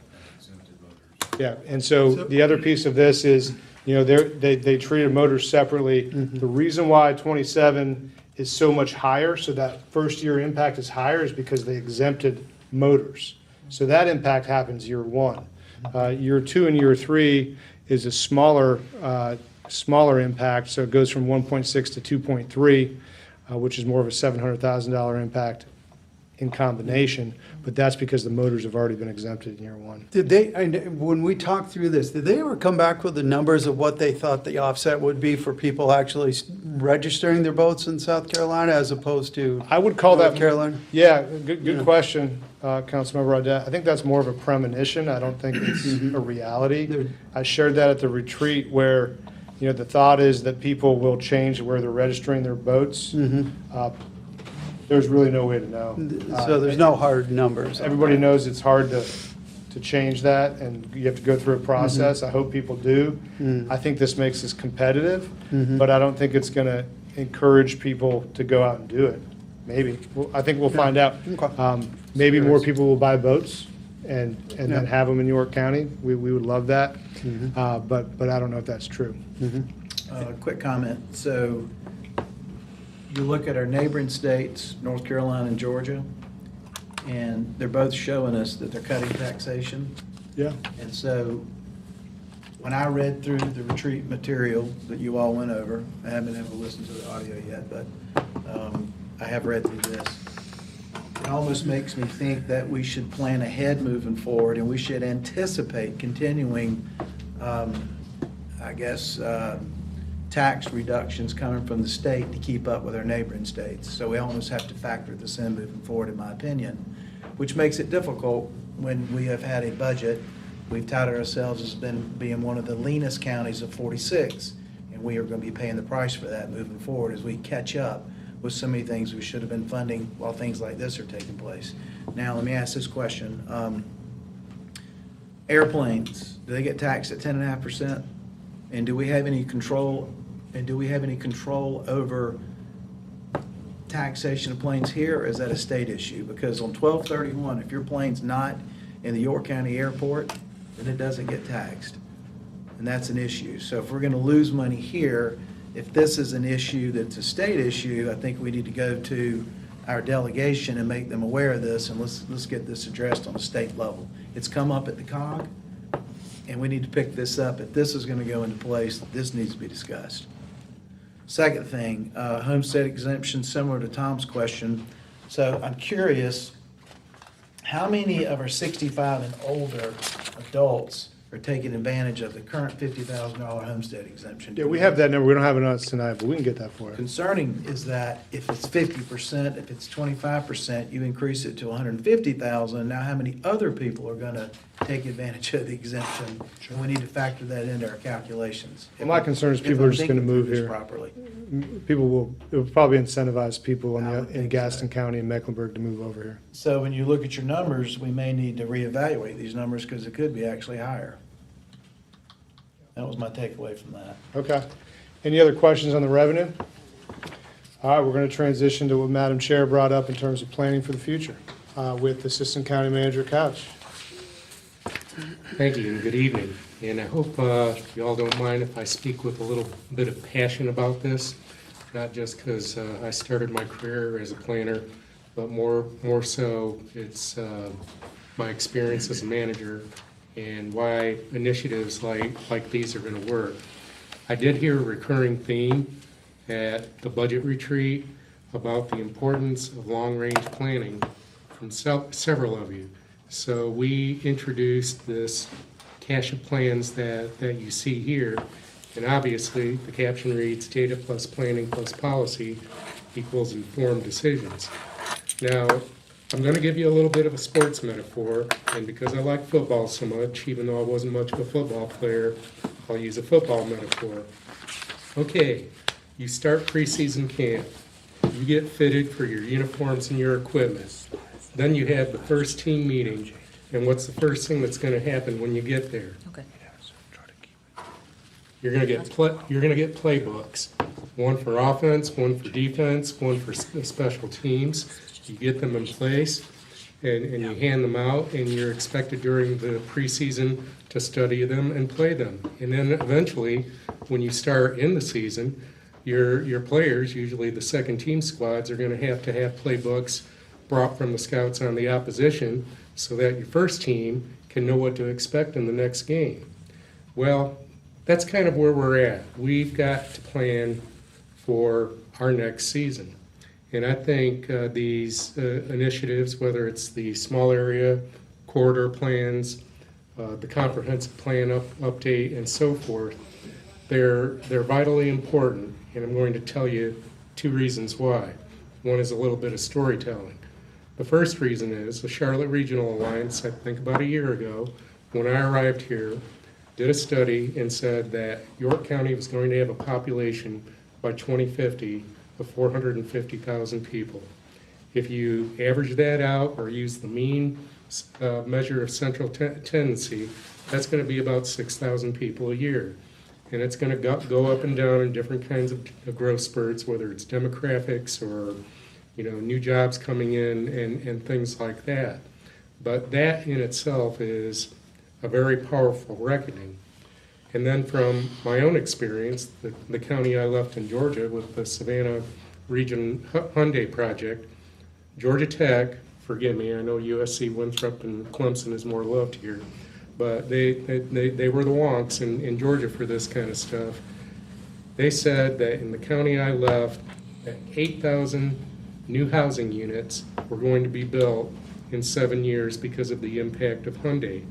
Yeah, and so the other piece of this is, they treated motors separately. The reason why 27 is so much higher, so that first year impact is higher, is because they exempted motors. So that impact happens year one. Year two and year three is a smaller impact, so it goes from 1.6 to 2.3, which is more of a $700,000 impact in combination, but that's because the motors have already been exempted in year one. Did they, when we talked through this, did they ever come back with the numbers of what they thought the offset would be for people actually registering their boats in South Carolina as opposed to I would call North that, Carolina? yeah, good question, Councilmember Audette. I think that's more of a premonition. I don't think it's a reality. I shared that at the retreat where, the thought is that people will change where they're registering their boats. There's really no way to know. So there's no hard numbers. Everybody knows it's hard to change that, and you have to go through a process. I hope people do. I think this makes us competitive, but I don't think it's going to encourage people to go out and do it. Maybe. I think we'll find out. Okay. Maybe more people will buy boats and then have them in York County. We would love that, but I don't know if that's true. Quick comment. So you look at our neighboring states, North Carolina and Georgia, and they're both showing us that they're cutting taxation. Yeah. And so when I read through the retreat material that you all went over, I haven't been able to listen to the audio yet, but I have read through this. It almost makes me think that we should plan ahead moving forward, and we should anticipate continuing, I guess, tax reductions coming from the state to keep up with our neighboring states. So we almost have to factor this in moving forward, in my opinion, which makes it difficult when we have had a budget. We've touted ourselves as being one of the leanest counties of 46, and we are going to be paying the price for that moving forward as we catch up with so many things we should have been funding while things like this are taking place. Now, let me ask this question. Airplanes, do they get taxed at 10.5%? And do we have any control, over taxation of planes here, or is that a state issue? Because on 12/31, if your plane's not in the York County Airport, then it doesn't get taxed. And that's an issue. So if we're gonna lose money here, if this is an issue that's a state issue, I think we need to go to our delegation and make them aware of this, and let's get this addressed on the state level. It's come up at the COG, and we need to pick this up. If this is gonna go into place, this needs to be discussed. Second thing, homestead exemption, similar to Tom's question. So I'm curious, how many of our 65 and older adults are taking advantage of the current $50,000 homestead exemption? Yeah, we have that number. We don't have it on us tonight, but we can get that for you. Concerning is that if it's 50%, if it's 25%, you increase it to 150,000. Now, how many other people are going to take advantage of the exemption? And we need to factor that into our calculations. Well, my concern is If people I'm are just gonna thinking move through this here. Properly. It will probably incentivize people I would in think Gaston so. County and Mecklenburg to move over here. So when you look at your numbers, we may need to reevaluate these numbers because it could be actually higher. That was my takeaway from that. Okay. Any other questions on the revenue? All right, we're going to transition to what Madam Chair brought up in terms of planning for the future with Assistant County Manager Couch. Thank you and good evening. And I hope you all don't mind if I speak with a little bit of passion about this, not just because I started my career as a planner, but more so it's my experience as a manager and why initiatives like these are going to work. I did hear a recurring theme at the budget retreat about the importance of long-range planning from several of you. So we introduced this cache of plans that you see here, and obviously the caption reads data plus planning plus policy equals informed decisions. Now, I'm going to give you a little bit of a sports metaphor, and because I like football so much, even though I wasn't much of a football player, I'll use a football metaphor. Okay, you start preseason camp. You get fitted for your uniforms and your equipment. Then you have the first team meeting, and what's the first thing that's going to happen when you get there? Okay. You're going to get playbooks, one for offense, one for defense, one for special teams. You get them in place, and you hand them out, and you're expected during the preseason to study them and play them. And then eventually, when you start in the season, your players, usually the second team squads, are going to have playbooks brought from the scouts on the opposition so that your first team can know what to expect in the next game. Well, that's kind of where we're at. We've got to plan for our next season. And I think these initiatives, whether it's the small area corridor plans, the comprehensive plan update, and so forth, they're vitally important. And I'm going to tell you two reasons why. One is a little bit of storytelling. The first reason is the Charlotte Regional Alliance, I think about a year ago, when I arrived here, did a study and said that York County was going to have a population by 2050 of 450,000 people. If you average that out or use the mean measure of central tendency, that's going to be about 6,000 people a year. And it's going to go up and down in different kinds of growth spurts, whether it's demographics or new jobs coming in and things like that. But that in itself is a very powerful reckoning. And then from my own experience, the county I left in Georgia with the Savannah Region Hyundai project, Georgia Tech, forgive me, I know USC, Winthrop, and Clemson is more loved here, but they were the wonks in Georgia for this kind of stuff. They said that in the county I left, that 8,000 new housing units were going to be built in 7 years because of the impact of Hyundai.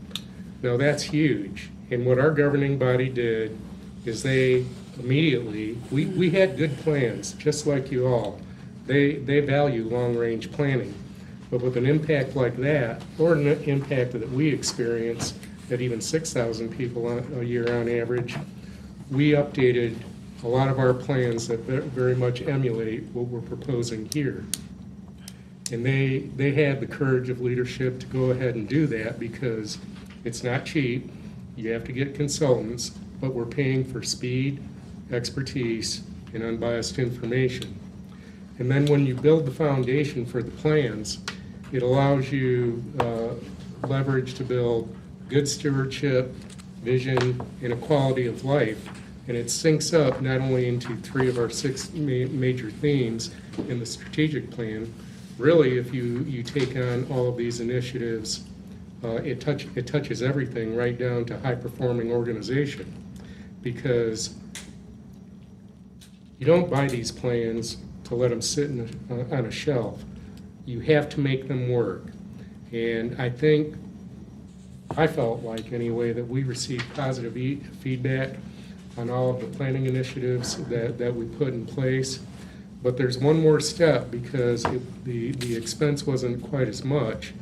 Now that's huge, and what our governing body did is they immediately, we had good plans, just like you all. They value long-range planning, but with an impact like that, or an impact that we experience at even 6,000 people a year on average, we updated a lot of our plans that very much emulate what we're proposing here. And they had the courage of leadership to go ahead and do that because it's not cheap. You have to get consultants, but we're paying for speed, expertise, and unbiased information. And then when you build the foundation for the plans, it allows you leverage to build good stewardship, vision, and a quality of life. And it syncs up not only into 3 of our 6 major themes in the strategic plan. Really, if you take on all of these initiatives, it touches everything right down to high-performing organization. Because you don't buy these plans to let them sit on a shelf. You have to make them work. And I felt like anyway that we received positive feedback on all of the planning initiatives that we put in place. But there's one more step because the expense wasn't quite as much.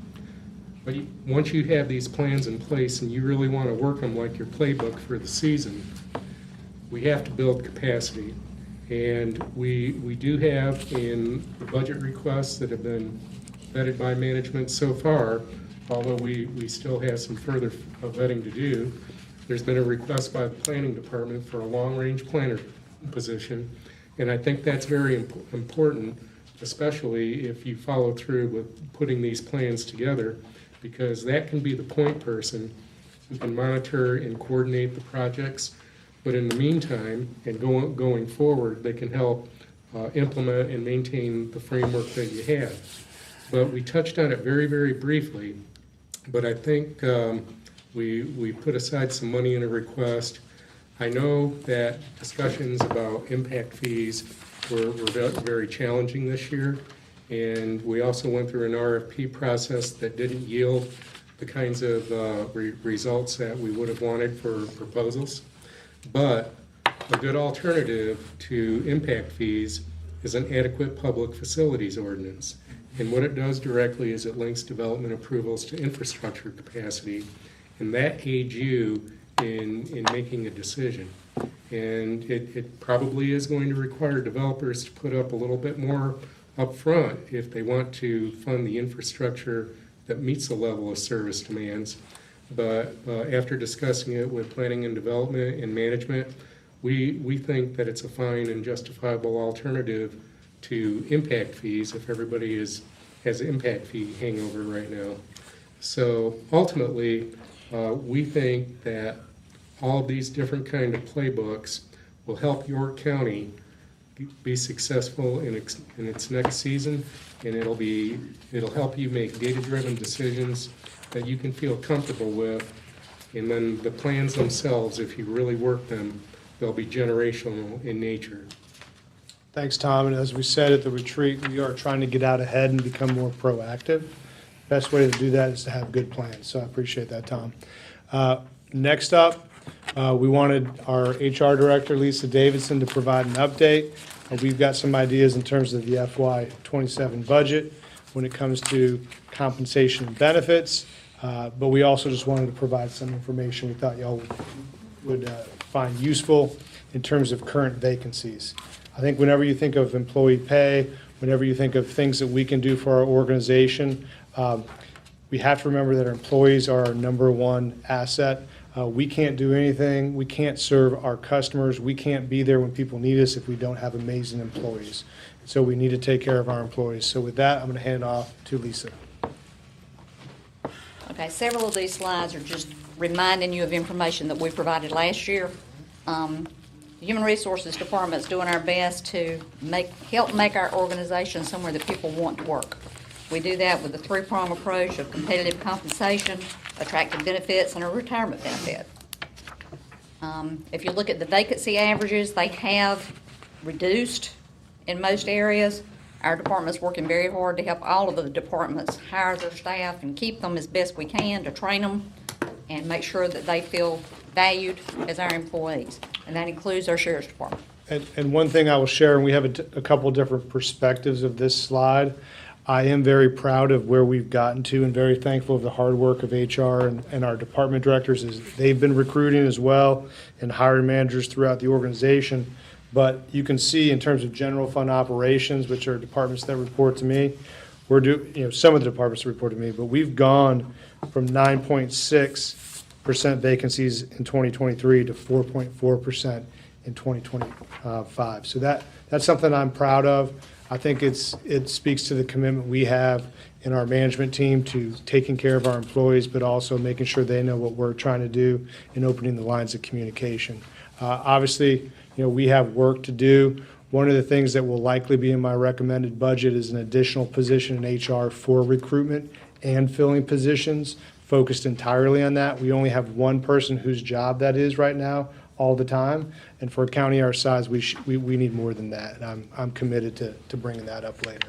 But once you have these plans in place and you really want to work them like your playbook for the season, we have to build capacity. And we do have in the budget requests that have been vetted by management so far, although we still have some further vetting to do, there's been a request by the planning department for a long-range planner position. And I think that's very important, especially if you follow through with putting these plans together, because that can be the point person who can monitor and coordinate the projects. But in the meantime, and going forward, they can help implement and maintain the framework that you have. But we touched on it very, very briefly. But I think we put aside some money in a request. I know that discussions about impact fees were very challenging this year. And we also went through an RFP process that didn't yield the kinds of results that we would have wanted for proposals. But a good alternative to impact fees is an adequate public facilities ordinance. And what it does directly is it links development approvals to infrastructure capacity, and that aids you in making a decision. And it probably is going to require developers to put up a little bit more upfront if they want to fund the infrastructure that meets the level of service demands. But after discussing it with planning and development and management, we think that it's a fine and justifiable alternative to impact fees if everybody has impact fee hangover right now. So ultimately, we think that all of these different kind of playbooks will help York County be successful in its next season, and it'll help you make data-driven decisions that you can feel comfortable with. And then the plans themselves, if you really work them, they'll be generational in nature. Thanks, Tom. And as we said at the retreat, we are trying to get out ahead and become more proactive. Best way to do that is to have good plans. So I appreciate that, Tom. Next up, we wanted our HR director, Lisa Davidson, to provide an update. We've got some ideas in terms of the FY27 budget when it comes to compensation and benefits, but we also just wanted to provide some information we thought y'all would find useful in terms of current vacancies. I think whenever you think of employee pay, whenever you think of things that we can do for our organization, we have to remember that our employees are our number one asset. We can't do anything. We can't serve our customers. We can't be there when people need us if we don't have amazing employees. So we need to take care of our employees. So with that, I'm going to hand off to Lisa. Okay, several of these slides are just reminding you of information that we provided last year. The Human Resources Department is doing our best to help make our organization somewhere that people want to work. We do that with a three-prong approach of competitive compensation, attractive benefits, and a retirement benefit. If you look at the vacancy averages, they have reduced in most areas. Our department's working very hard to help all of the departments hire their staff and keep them as best we can, to train them and make sure that they feel valued as our employees. And that includes our sheriff's department. And one thing I will share, and we have a couple different perspectives of this slide. I am very proud of where we've gotten to and very thankful of the hard work of HR and our department directors as they've been recruiting as well and hiring managers throughout the organization. But you can see in terms of general fund operations, which are departments that report to me, some of the departments report to me, but we've gone from 9.6% vacancies in 2023 to 4.4% in 2025. So that's something I'm proud of. I think it speaks to the commitment we have in our management team to taking care of our employees, but also making sure they know what we're trying to do in opening the lines of communication. Obviously, we have work to do. One of the things that will likely be in my recommended budget is an additional position in HR for recruitment and filling positions, focused entirely on that. We only have one person whose job that is right now, all the time. And for a county our size, we need more than that. And I'm committed to bringing that up later.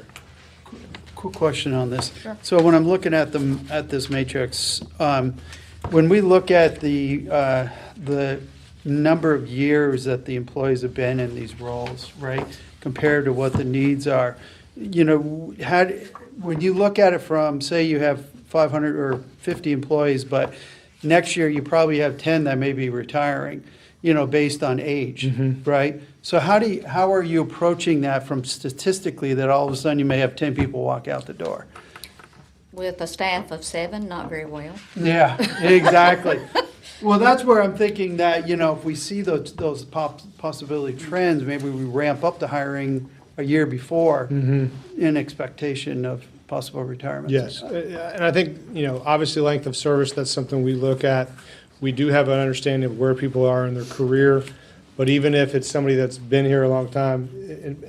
Quick question on this. Sure. So when I'm looking at this matrix, when we look at the number of years that the employees have been in these roles, right, compared to what the needs are, when you look at it from, say you have 500 or 50 employees, but next year you probably have 10 that may be retiring, based on age, right? So how are you approaching that from statistically that all of a sudden you may have 10 people walk out the door? With a staff of 7, not very well. Yeah, exactly. Well, that's where I'm thinking that, if we see those possibility trends, maybe we ramp up the hiring a year before in expectation of possible retirement. Yes, and I think, obviously length of service, that's something we look at. We do have an understanding of where people are in their career, but even if it's somebody that's been here a long time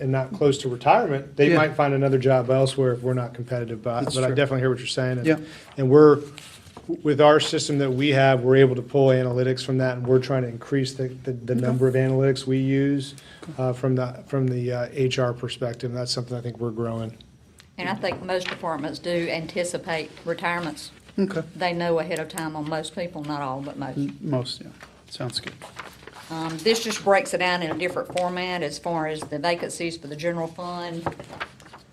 and not close to retirement, they might find another job elsewhere if we're not competitive. But I definitely hear what you're saying. And with our system that we have, we're able to pull analytics from that, and we're trying to increase the number of analytics we use from the HR perspective. And that's something I think we're growing. And I think most departments do anticipate retirements. Okay. They know ahead of time on most people, not all, but most. Most, yeah. Sounds good. This just breaks it down in a different format as far as the vacancies for the general fund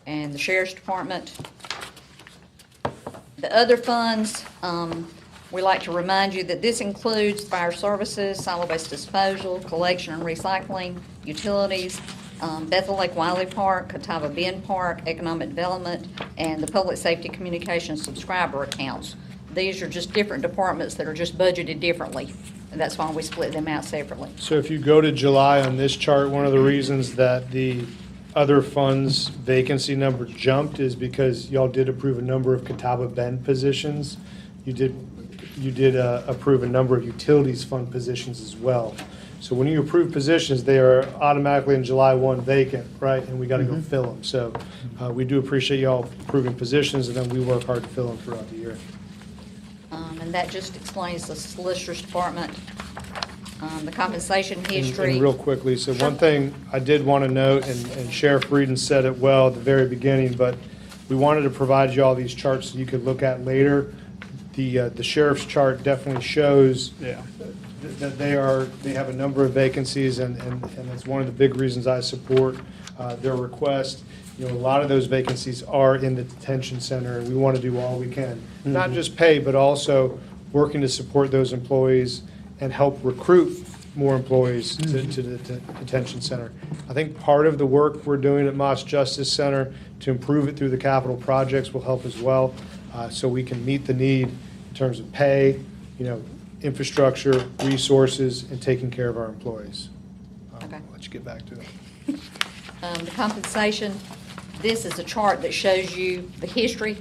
and the sheriff's department. The other funds, we like to remind you that this includes fire services, solid waste disposal, collection and recycling, utilities, Bethel Lake Wiley Park, Catawba Bend Park, economic development, and the public safety communications subscriber accounts. These are just different departments that are just budgeted differently, and that's why we split them out separately. So if you go to July on this chart, one of the reasons that the other funds vacancy number jumped is because y'all did approve a number of Catawba Bend positions. You did approve a number of utilities fund positions as well. So when you approve positions, they are automatically in July 1 vacant, right? And we got to go fill them. So we do appreciate y'all approving positions, and then we work hard to fill them throughout the year. And that just explains the solicitor's department, the compensation history. And real quickly, so one thing I did want to note, and Sheriff Breeden said it well at the very beginning, but we wanted to provide you all these charts so you could look at later. The sheriff's chart definitely shows that they have a number of vacancies, and that's one of the big reasons I support their request. A lot of those vacancies are in the detention center, and we want to do all we can. Not just pay, but also working to support those employees and help recruit more employees to the detention center. I think part of the work we're doing at Moss Justice Center to improve it through the capital projects will help as well, so we can meet the need in terms of pay, infrastructure, resources, and taking care of our employees. Okay. I'll let you get back to it. The compensation, this is a chart that shows you the history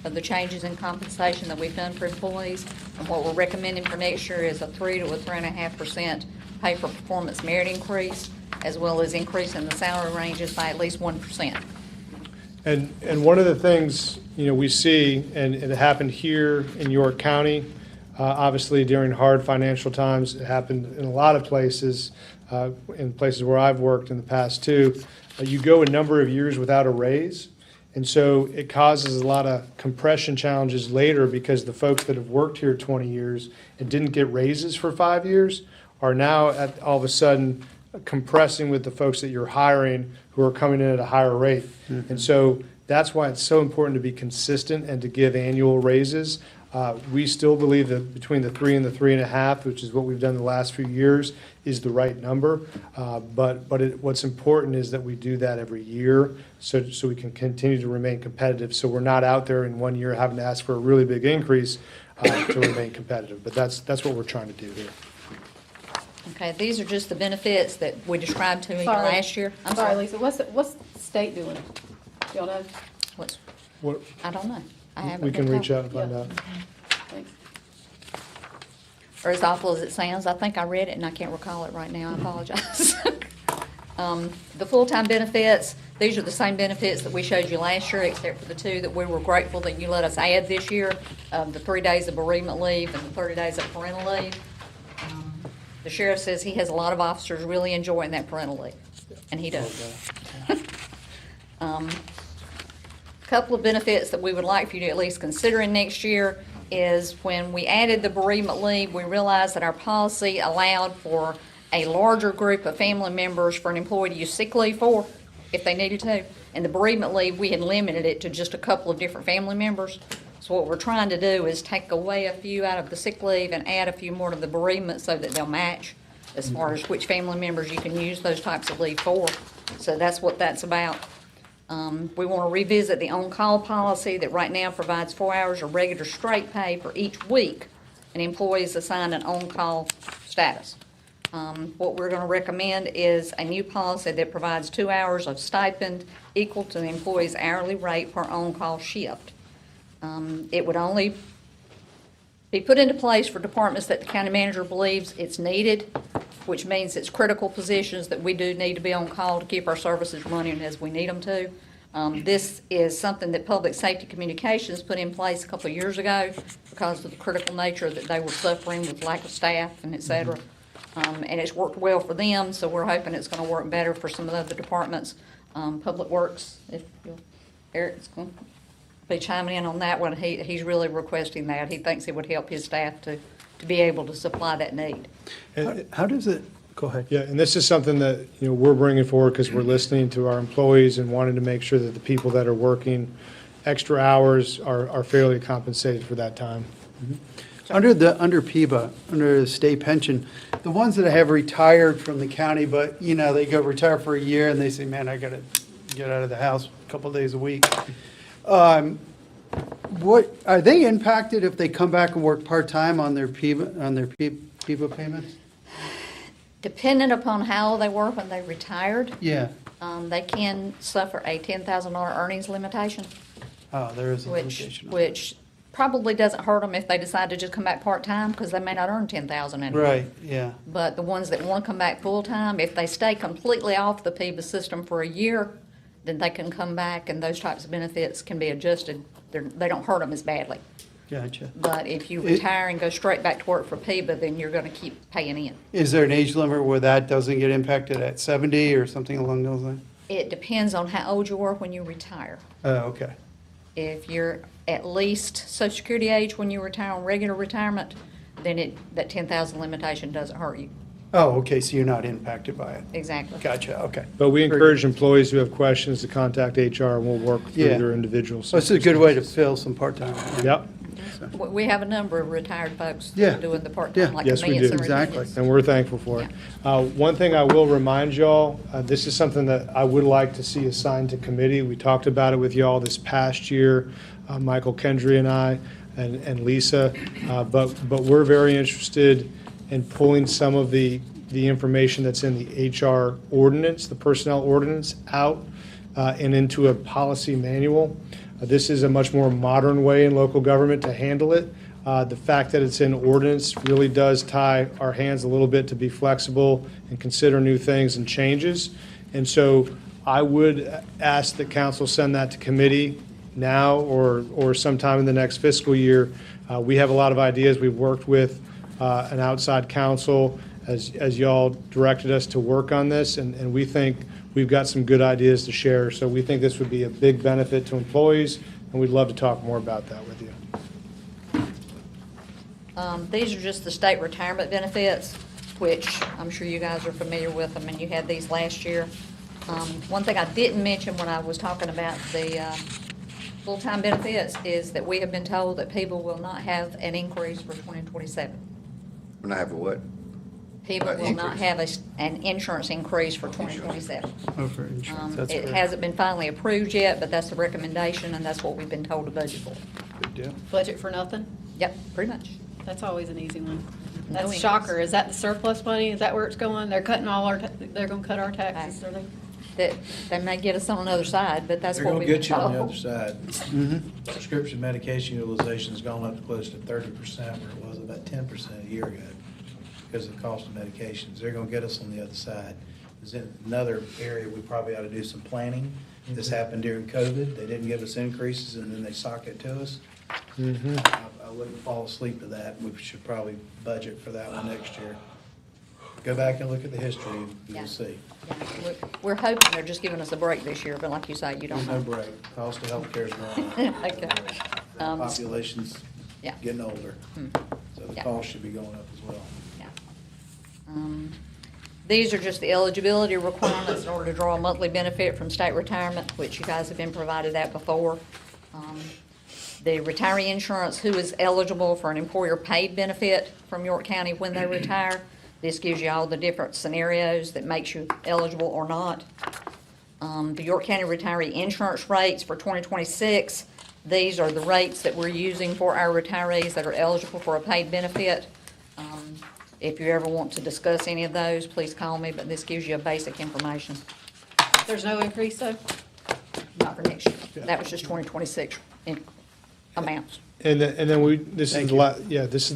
of the changes in compensation that we've done for employees. And what we're recommending for next year is a 3 to 3.5% pay for performance merit increase, as well as increasing the salary ranges by at least 1%. And one of the things, we see, and it happened here in York County, obviously during hard financial times, it happened in a lot of places, in places where I've worked in the past too. You go a number of years without a raise, and so it causes a lot of compression challenges later because the folks that have worked here 20 years and didn't get raises for 5 years are now all of a sudden compressing with the folks that you're hiring who are coming in at a higher rate. And so that's why it's so important to be consistent and to give annual raises. We still believe that between the 3 and the 3.5, which is what we've done the last few years, is the right number. What's important is that we do that every year so we can continue to remain competitive. So we're not out there in 1 year having to ask for a really big increase to remain competitive. But that's what we're trying to do here. Okay, these are just the benefits that we described to you Sorry. last year. I'm Sorry, Lisa, what's the state doing? Y'all know? What's, What, I don't know. I haven't we can been reach told. out and find Yeah. out. Thanks. Or as awful as it sounds, I think I read it and I can't recall it right now. I apologize. The full-time benefits, these are the same benefits that we showed you last year, except for the two that we were grateful that you let us add this year, the 3 days of bereavement leave and the 30 days of parental leave. The sheriff says he has a lot of officers really enjoying that parental leave, and he does. Couple of benefits that we would like for you to at least consider in next year is when we added the bereavement leave, we realized that our policy allowed for a larger group of family members for an employee to use sick leave for, if they needed to. And the bereavement leave, we had limited it to just a couple of different family members. So what we're trying to do is take away a few out of the sick leave and add a few more to the bereavement so that they'll match as far as which family members you can use those types of leave for. So that's what that's about. We want to revisit the on-call policy that right now provides 4 hours of regular straight pay for each week an employee is assigned an on-call status. What we're going to recommend is a new policy that provides 2 hours of stipend equal to the employee's hourly rate per on-call shift. It would only be put into place for departments that the county manager believes it's needed, which means it's critical positions that we do need to be on call to keep our services running as we need them to. This is something that Public Safety Communications put in place a couple of years ago because of the critical nature that they were suffering with lack of staff and et cetera. And it's worked well for them, so we're hoping it's going to work better for some of the other departments. Public Works, if Eric's going to be chiming in on that one, he's really requesting that. He thinks it would help his staff to be able to supply that need. How does it, go ahead. Yeah, and this is something that, we're bringing forward because we're listening to our employees and wanting to make sure that the people that are working extra hours are fairly compensated for that time. Under PEBA, under the state pension, the ones that have retired from the county, but, they go retire for a year and they say, man, I gotta get out of the house a couple days a week. What, are they impacted if they come back and work part-time on their PEBA payments? Depending upon how old they were when they retired, Yeah. they can suffer a $10,000 earnings limitation, Oh, there is a which, limitation. which probably doesn't hurt them if they decide to just come back part-time, because they may not earn $10,000 anymore. Right, yeah. But the ones that want to come back full-time, if they stay completely off the PEBA system for a year, then they can come back and those types of benefits can be adjusted. They don't hurt them as badly. Gotcha. But if you retire and go straight back to work for PEBA, then you're going to keep paying in. Is there an age limit where that doesn't get impacted at 70 or something along those lines? It depends on how old you are when you retire. Oh, okay. If you're at least Social Security age when you retire on regular retirement, then that 10,000 limitation doesn't hurt you. Oh, okay, so you're not impacted by it. Exactly. Gotcha, okay. But we Very encourage employees who have questions to contact HR, and we'll work through Yeah. their individual. So it's a good way to fill some part-time. Yep, We have a number of retired folks Yeah. doing the Yeah. part-time, like Yes, we convenience do. and Exactly. reunions. and we're thankful for it. One thing I will remind y'all, this is something that I would like to see assigned to committee. We talked about it with y'all this past year, Michael Kendry and I, and Lisa, but we're very interested in pulling some of the information that's in the HR ordinance, the personnel ordinance, out and into a policy manual. This is a much more modern way in local government to handle it. The fact that it's in ordinance really does tie our hands a little bit to be flexible and consider new things and changes. And so I would ask that council send that to committee now or sometime in the next fiscal year. We have a lot of ideas. We've worked with an outside counsel as y'all directed us to work on this, and we think we've got some good ideas to share. So we think this would be a big benefit to employees, and we'd love to talk more about that with you. These are just the state retirement benefits, which I'm sure you guys are familiar with them, and you had these last year. One thing I didn't mention when I was talking about the full-time benefits is that we have been told that people will not have an increase for 2027. When I have a what? People will not Increase. have an insurance increase for 2027. Oh, for insurance, that's It fair. hasn't been finally approved yet, but that's the recommendation, and that's what we've been told to budget for. Good deal. Budget for nothing? Yep, pretty much. That's always an easy one. No That's increase. shocker. Is that the surplus money? Is that where it's going? They're cutting all our, they're gonna cut our taxes, are they? That they may get us on the other side, but that's They're what gonna we've been get you on the told. other side. Prescription medication utilization's gone up close to 30%, where it was about 10% a year ago, because of the cost of medications. They're gonna get us on the other side. There's another area we probably ought to do some planning. This happened during COVID. They didn't give us increases, and then they sock it to us. I wouldn't fall asleep to that. We should probably budget for that one next year. Go back and look at the history, and Yeah. you'll see. Yeah, we're hoping they're just giving us a break this year, but like you say, you don't There's no know. break. Cost of healthcare is going up. Okay. Population's Yeah. getting older, so the Yeah. cost should be going up as well. Yeah. These are just the eligibility requirements in order to draw a monthly benefit from state retirement, which you guys have been provided that before. The retiree insurance, who is eligible for an employer-paid benefit from York County when they retire. This gives you all the different scenarios that makes you eligible or not. The York County retiree insurance rates for 2026, these are the rates that we're using for our retirees that are eligible for a paid benefit. If you ever want to discuss any of those, please call me, but this gives you a basic information, There's no increase though? not for next year. That was just 2026 in amounts. And then this is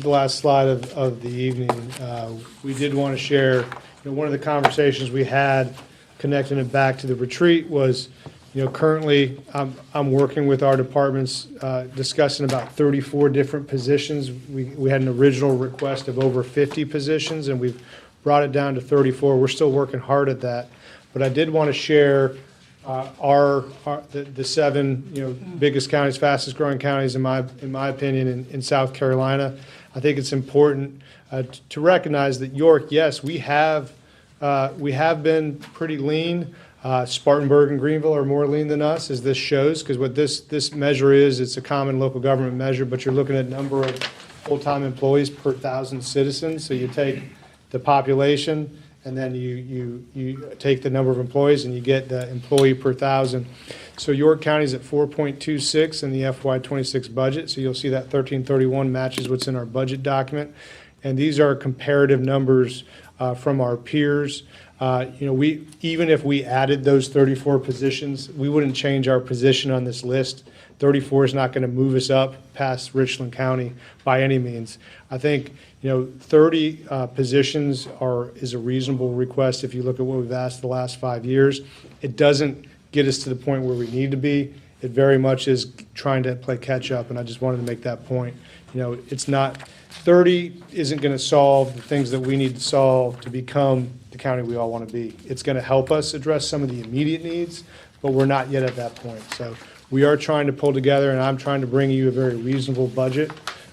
the last slide of the evening. We did want to share, one of the conversations we had, connecting it back to the retreat was, currently, I'm working with our departments, discussing about 34 different positions. We had an original request of over 50 positions, and we've brought it down to 34. We're still working hard at that. But I did want to share the seven, biggest counties, fastest growing counties, in my opinion, in South Carolina. I think it's important to recognize that York, yes, we have been pretty lean. Spartanburg and Greenville are more lean than us, as this shows, because what this measure is, it's a common local government measure, but you're looking at number of full-time employees per 1,000 citizens. So you take the population, and then you take the number of employees, and you get the employee per 1,000. So York County's at 4.26 in the FY26 budget, so you'll see that 1331 matches what's in our budget document. And these are comparative numbers from our peers. Even if we added those 34 positions, we wouldn't change our position on this list. 34 is not going to move us up past Richland County by any means. I think, 30 positions is a reasonable request if you look at what we've asked the last 5 years. It doesn't get us to the point where we need to be. It very much is trying to play catch up, and I just wanted to make that point. It's not, 30 isn't going to solve the things that we need to solve to become the county we all want to be. It's going to help us address some of the immediate needs, but we're not yet at that point. So we are trying to pull together, and I'm trying to bring you a very reasonable budget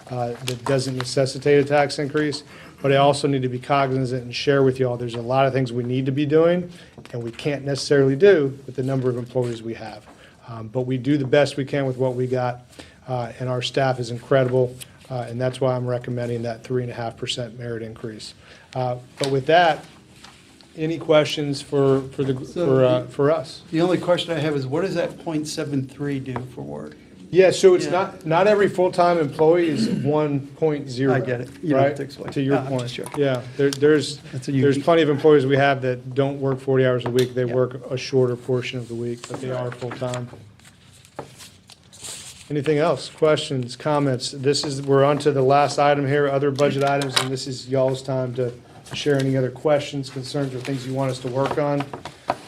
that doesn't necessitate a tax increase. But I also need to be cognizant and share with you all, there's a lot of things we need to be doing, and we can't necessarily do with the number of employees we have. But we do the best we can with what we got, and our staff is incredible, and that's why I'm recommending that 3.5% merit increase. But with that, any questions for us? The only question I have is, what does that .73 do for work? Yeah, so it's Yeah. not every full-time employee is 1.0. I get it. You don't have Right, to explain. to your I'm point. just joking. Yeah, there's That's a there's unique- plenty of employees we have that don't work 40 hours a week. They Yeah. work a shorter portion of the week, but they are full-time. Anything else? Questions, comments? We're on to the last item here, other budget items, and this is y'all's time to share any other questions, concerns, or things you want us to work on.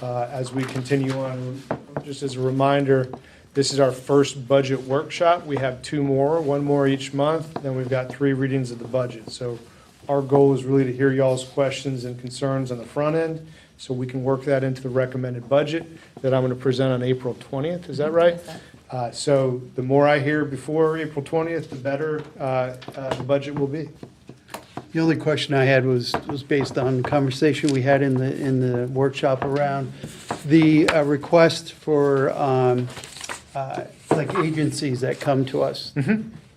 as we continue on. Just as a reminder, this is our first budget workshop. We have 2 more, 1 more each month, then we've got 3 readings of the budget. So our goal is really to hear y'all's questions and concerns on the front end, so we can work that into the recommended budget that I'm going to present on April 20th. Is that right? So the more I hear before April 20th, the better the budget will be. The only question I had was based on the conversation we had in the workshop around the request for like agencies that come to us.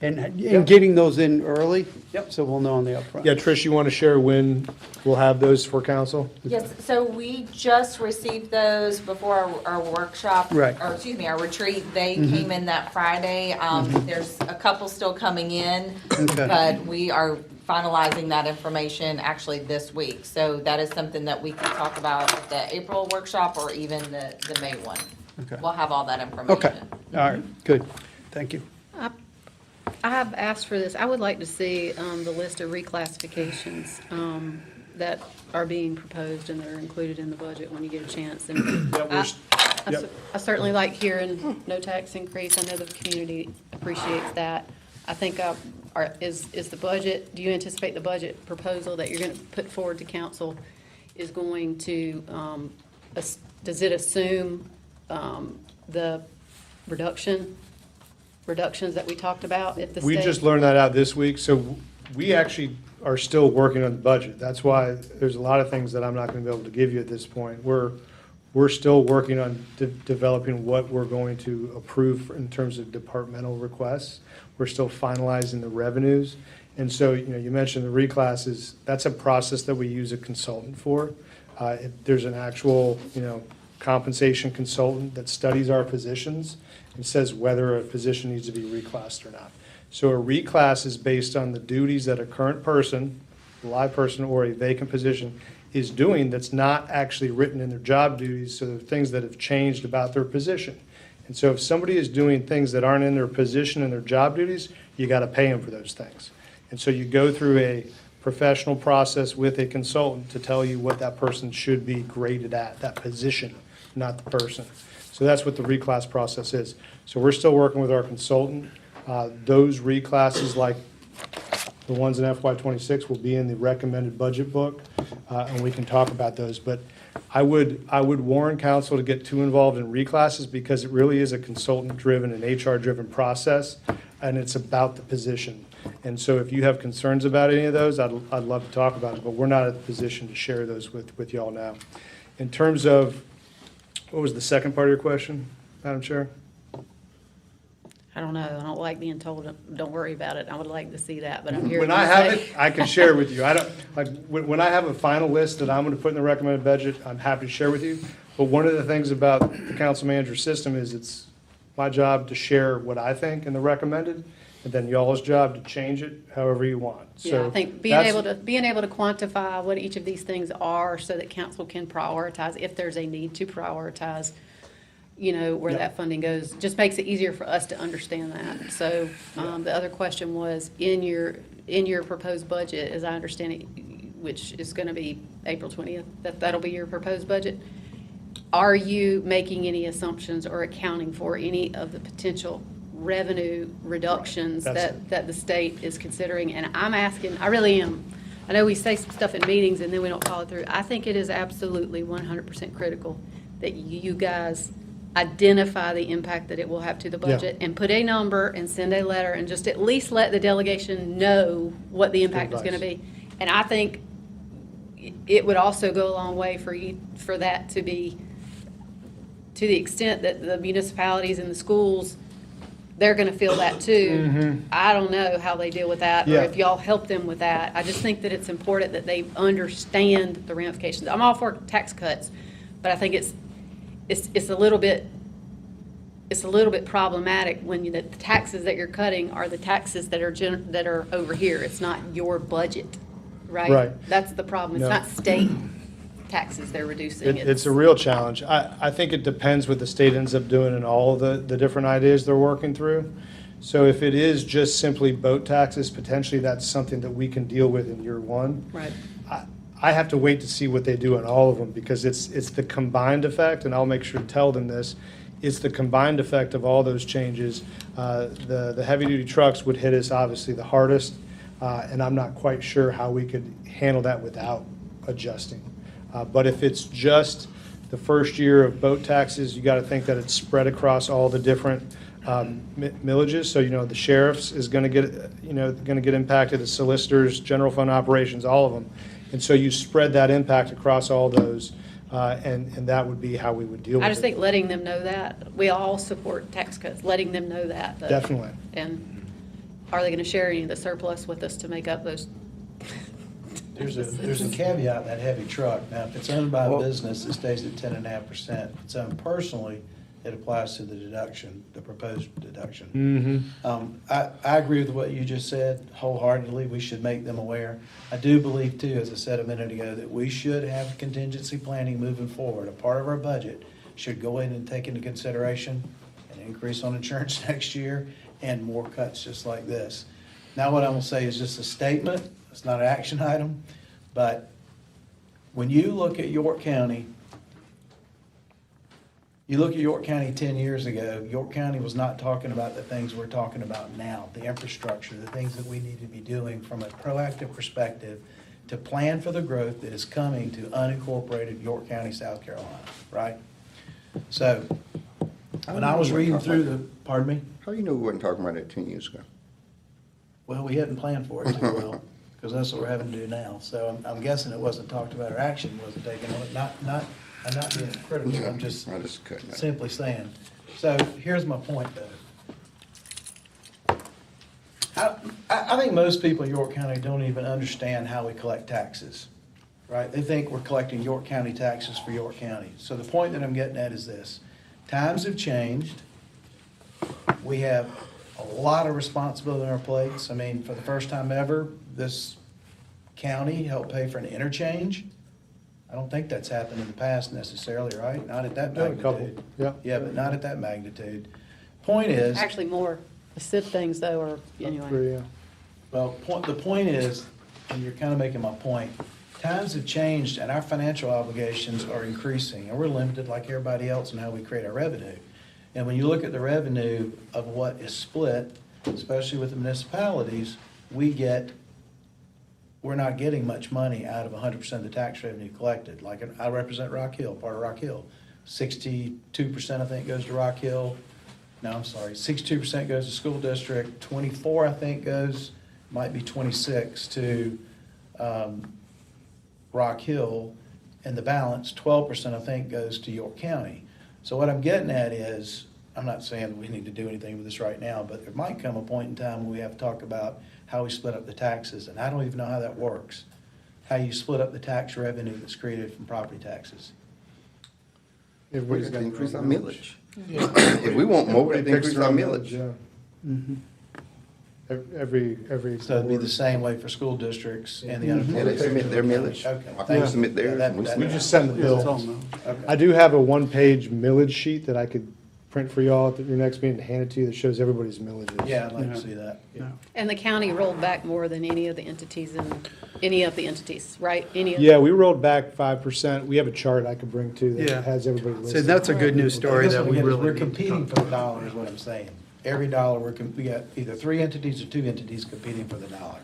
And getting those in early. Yep. So we'll know on the upfront. Yeah, Trish, you want to share when we'll have those for council? Yes, so we just received those before our workshop. Right. Or, excuse me, our retreat. They came in that Friday. There's a couple still coming in, Okay. but we are finalizing that information actually this week. So that is something that we can talk about at the April workshop or even the May one. Okay. We'll have all that information. Okay, all right, good, thank you. I have asked for this. I would like to see the list of reclassifications that are being proposed and that are included in the budget when you get a chance. And I certainly like hearing no tax increase. I know the community appreciates that. I think, is the budget, do you anticipate the budget proposal that you're going to put forward to council is going to, does it assume the reductions that we talked about at the state? We just learned that out this week, so we actually are still working on the budget. That's why there's a lot of things that I'm not going to be able to give you at this point. We're still working on developing what we're going to approve in terms of departmental requests. We're still finalizing the revenues. And so, you mentioned the reclasses. That's a process that we use a consultant for. There's an actual, compensation consultant that studies our positions and says whether a position needs to be reclassed or not. So a reclass is based on the duties that a current person, a live person or a vacant position is doing that's not actually written in their job duties, so there are things that have changed about their position. And so if somebody is doing things that aren't in their position and their job duties, you got to pay them for those things. And so you go through a professional process with a consultant to tell you what that person should be graded at, that position, not the person. So that's what the reclass process is. So we're still working with our consultant. Those reclasses, like the ones in FY26, will be in the recommended budget book, and we can talk about those. But I would warn council to get too involved in reclasses because it really is a consultant-driven and HR-driven process, and it's about the position. And so if you have concerns about any of those, I'd love to talk about it, but we're not in a position to share those with y'all now. In terms of, what was the second part of your question, Madam Chair? I don't know. I don't like being told, don't worry about it. I would like to see that, but I'm here. When I have it, I can share with you. I don't, when I have a final list that I'm gonna put in the recommended budget, I'm happy to share with you. But one of the things about the council manager system is it's my job to share what I think in the recommended, and then y'all's job to change it however you want. Yeah, I think being able to quantify what each of these things are so that council can prioritize, if there's a need to prioritize, where that funding goes, just makes it easier for us to understand that. So, the other question was, in your proposed budget, as I understand it, which is gonna be April 20th, that'll be your proposed budget, are you making any assumptions or accounting for any of the potential revenue reductions that the state is considering? And I'm asking, I really am. I know we say some stuff in meetings and then we don't follow through. I think it is absolutely 100% critical that you guys identify the impact that it will have to the budget and put a number and send a letter and just at least let the delegation know what the impact is going to be. And I think it would also go a long way for that to be, to the extent that the municipalities and the schools, they're going to feel that too. Mm-hmm. I don't know how they deal with that, or if y'all help them with that. I just think that it's important that they understand the ramifications. I'm all for tax cuts, but I think it's a little bit problematic when the taxes that you're cutting are the taxes that are over here. It's not your budget, right? Right. That's the problem. It's No. not state taxes they're reducing. It's a real challenge. I think it depends what the state ends up doing and all the different ideas they're working through. So if it is just simply boat taxes, potentially that's something that we can deal with in year one. Right. I have to wait to see what they do on all of them, because it's the combined effect, and I'll make sure to tell them this. It's the combined effect of all those changes. The heavy-duty trucks would hit us obviously the hardest, and I'm not quite sure how we could handle that without adjusting. But if it's just the first year of boat taxes, you got to think that it's spread across all the different millages. So, the sheriff's is going to get impacted, the solicitors, general fund operations, all of them. And so you spread that impact across all those, and that would be how we would deal with it. I just think letting them know that, we all support tax cuts, letting them know that. Definitely. And are they gonna share any of the surplus with us to make up those? There's a caveat in that heavy truck. Now, if it's owned by a business, it stays at 10.5%. If it's owned personally, it applies to the deduction, the proposed deduction. I agree with what you just said wholeheartedly. We should make them aware. I do believe too, as I said a minute ago, that we should have contingency planning moving forward. A part of our budget should go in and take into consideration an increase on insurance next year and more cuts just like this. Now, what I'm gonna say is just a statement. It's not an action item, but when you look at York County, 10 years ago, York County was not talking about the things we're talking about now, the infrastructure, the things that we need to be doing from a proactive perspective to plan for the growth that is coming to unincorporated York County, South Carolina, right? So, when I was reading through pardon me? How do you know we weren't talking about that 10 years ago? Well, we hadn't planned for it too well, because that's what we're having to do now. So I'm guessing it wasn't talked about or action wasn't taken on it. I'm not being critical, I'm just I just couldn't. simply saying. So here's my point though. I think most people in York County don't even understand how we collect taxes, right? They think we're collecting York County taxes for York County. So the point that I'm getting at is this. Times have changed. We have a lot of responsibility on our plates. I mean, for the first time ever, this county helped pay for an interchange. I don't think that's happened in the past necessarily, right? Not at that Yeah, a couple, magnitude. yeah. Yeah, but not at that magnitude. Point is, Actually, more, the SIP things though, or anyway. Yeah. well, the point is, and you're kind of making my point, times have changed and our financial obligations are increasing, and we're limited like everybody else in how we create our revenue. And when you look at the revenue of what is split, especially with the municipalities, we're not getting much money out of 100% of the tax revenue collected. Like, I represent Rock Hill, part of Rock Hill. 62% I think goes to Rock Hill. No, I'm sorry, 62% goes to school district, 24 I think goes, might be 26 to Rock Hill, and the balance, 12% I think goes to York County. So what I'm getting at is, I'm not saying we need to do anything with this right now, but there might come a point in time when we have to talk about how we split up the taxes, and I don't even know how that works. How you split up the tax revenue that's created from property taxes. We Everybody's have to got increase their our own millage. If we want more, we have to Picks increase their our own millage. yeah. Every. So it'd be the same way for school districts and the Yeah, they unincorporated. submit their millage. Okay. I think they submit theirs. That- and we that- We submit just send the Yeah, it's all bills. known. Okay. I do have a one-page millage sheet that I could print for y'all at your next meeting and hand it to you that shows everybody's millages. Yeah, I'd like to see that. Yeah. And the county rolled back more than any of the entities, right? Yeah, we rolled back 5%. We have a chart I could bring too Yeah. that has everybody So listed. that's a good news I story guess that what we I get is really we're need to competing talk for the dollar is what I'm saying. Every dollar, we got either 3 entities or 2 entities competing for the dollar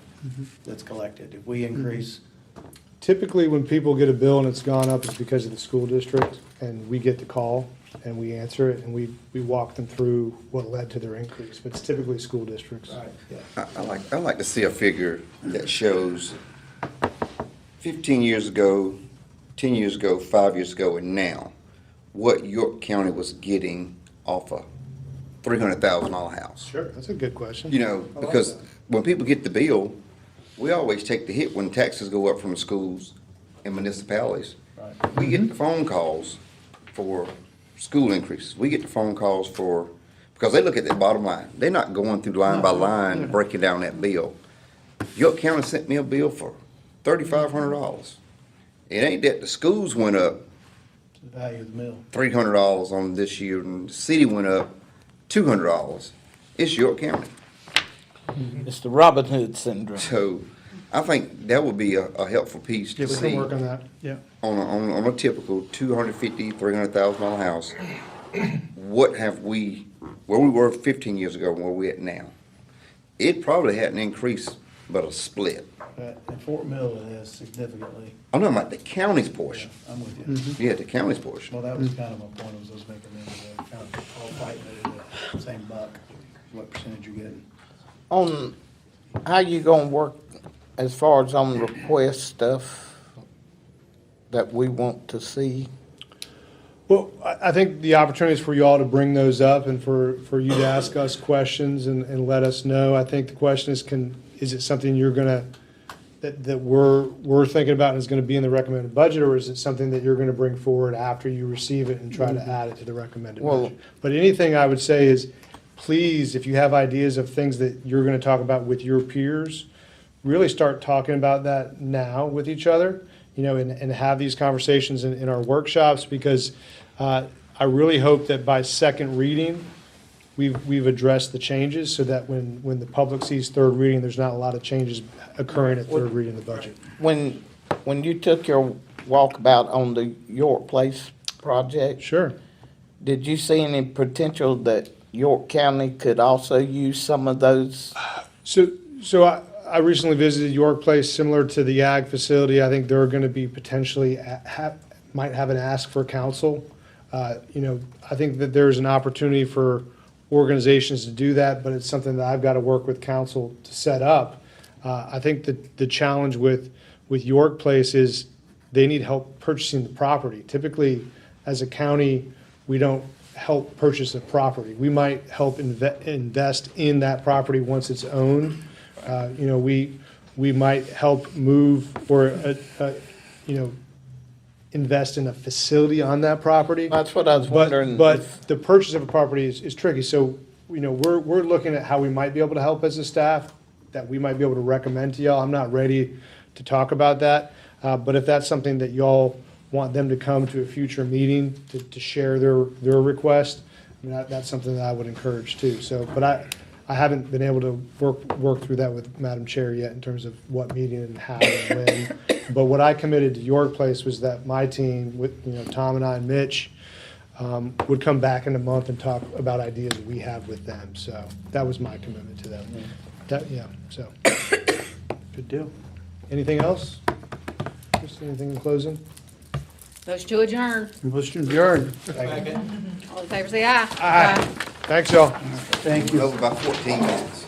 that's collected. If we increase, Typically, when people get a bill and it's gone up, it's because of the school district, and we get the call, and we answer it, and we walk them through what led to their increase, but it's typically school districts. I like to see a figure that shows 15 years ago, 10 years ago, 5 years ago, and now, what York County was getting off a $300,000 house. Sure, that's a good question. You know, I like because that. when people get the bill, we always take the hit when taxes go up from the schools and municipalities. Right. We get the phone calls for school increases. We get the phone calls because they look at that bottom line. They're not going through line by line, breaking down that bill. York County sent me a bill for $3,500. It ain't that the schools went up the value of the mill. $300 on this year, and the city went up $200. It's York County. It's the Robin Hood syndrome. So I think that would be a helpful piece to Yeah, we see can work on that. Yeah. on a typical $250,000, $300,000 house. What have we, where we were 15 years ago and where we at now? It probably hadn't increased, but a split. But in Fort Mill, it has significantly. I'm talking about the county's portion. I'm with you. Yeah, the county's portion. Well, that was kind of my point, was I was making them kind of all fighting at the same buck, what percentage you're getting. On, how you gonna work as far as on request stuff that we want to see? Well, I think the opportunity is for you all to bring those up and for you to ask us questions and let us know. I think the question is it something you're gonna, that we're thinking about and is gonna be in the recommended budget, or is it something that you're gonna bring forward after you receive it and try to add it to the recommended Well- budget? But anything I would say is, please, if you have ideas of things that you're gonna talk about with your peers, really start talking about that now with each other, and have these conversations in our workshops, because I really hope that by second reading, we've addressed the changes, so that when the public sees third reading, there's not a lot of changes occurring at third reading of the budget. When you took your walkabout on the York Place project, Sure. did you see any potential that York County could also use some of those? So I recently visited York Place, similar to the ag facility. I think they're going to be potentially, might have an ask for council. I think that there's an opportunity for organizations to do that, but it's something that I've got to work with council to set up. I think that the challenge with York Place is they need help purchasing the property. Typically, as a county, we don't help purchase a property. We might help invest in that property once it's owned. We might help move or, invest in a facility on that property. That's what I was wondering. But the purchase of a property is tricky. So, we're looking at how we might be able to help as a staff, that we might be able to recommend to y'all. I'm not ready to talk about that. But if that's something that y'all want them to come to a future meeting to share their request, that's something that I would encourage too. So, but I haven't been able to work through that with Madam Chair yet in terms of what meeting and how and when. But what I committed to York Place was that my team, with Tom and I and Mitch, would come back in a month and talk about ideas that we have with them. So that was my commitment to them. So. Good deal. Anything else? Just anything in closing? Motion to adjourn. Motion adjourned. All in favor, say aye. Thanks, y'all. Thank you. Over by 14 minutes.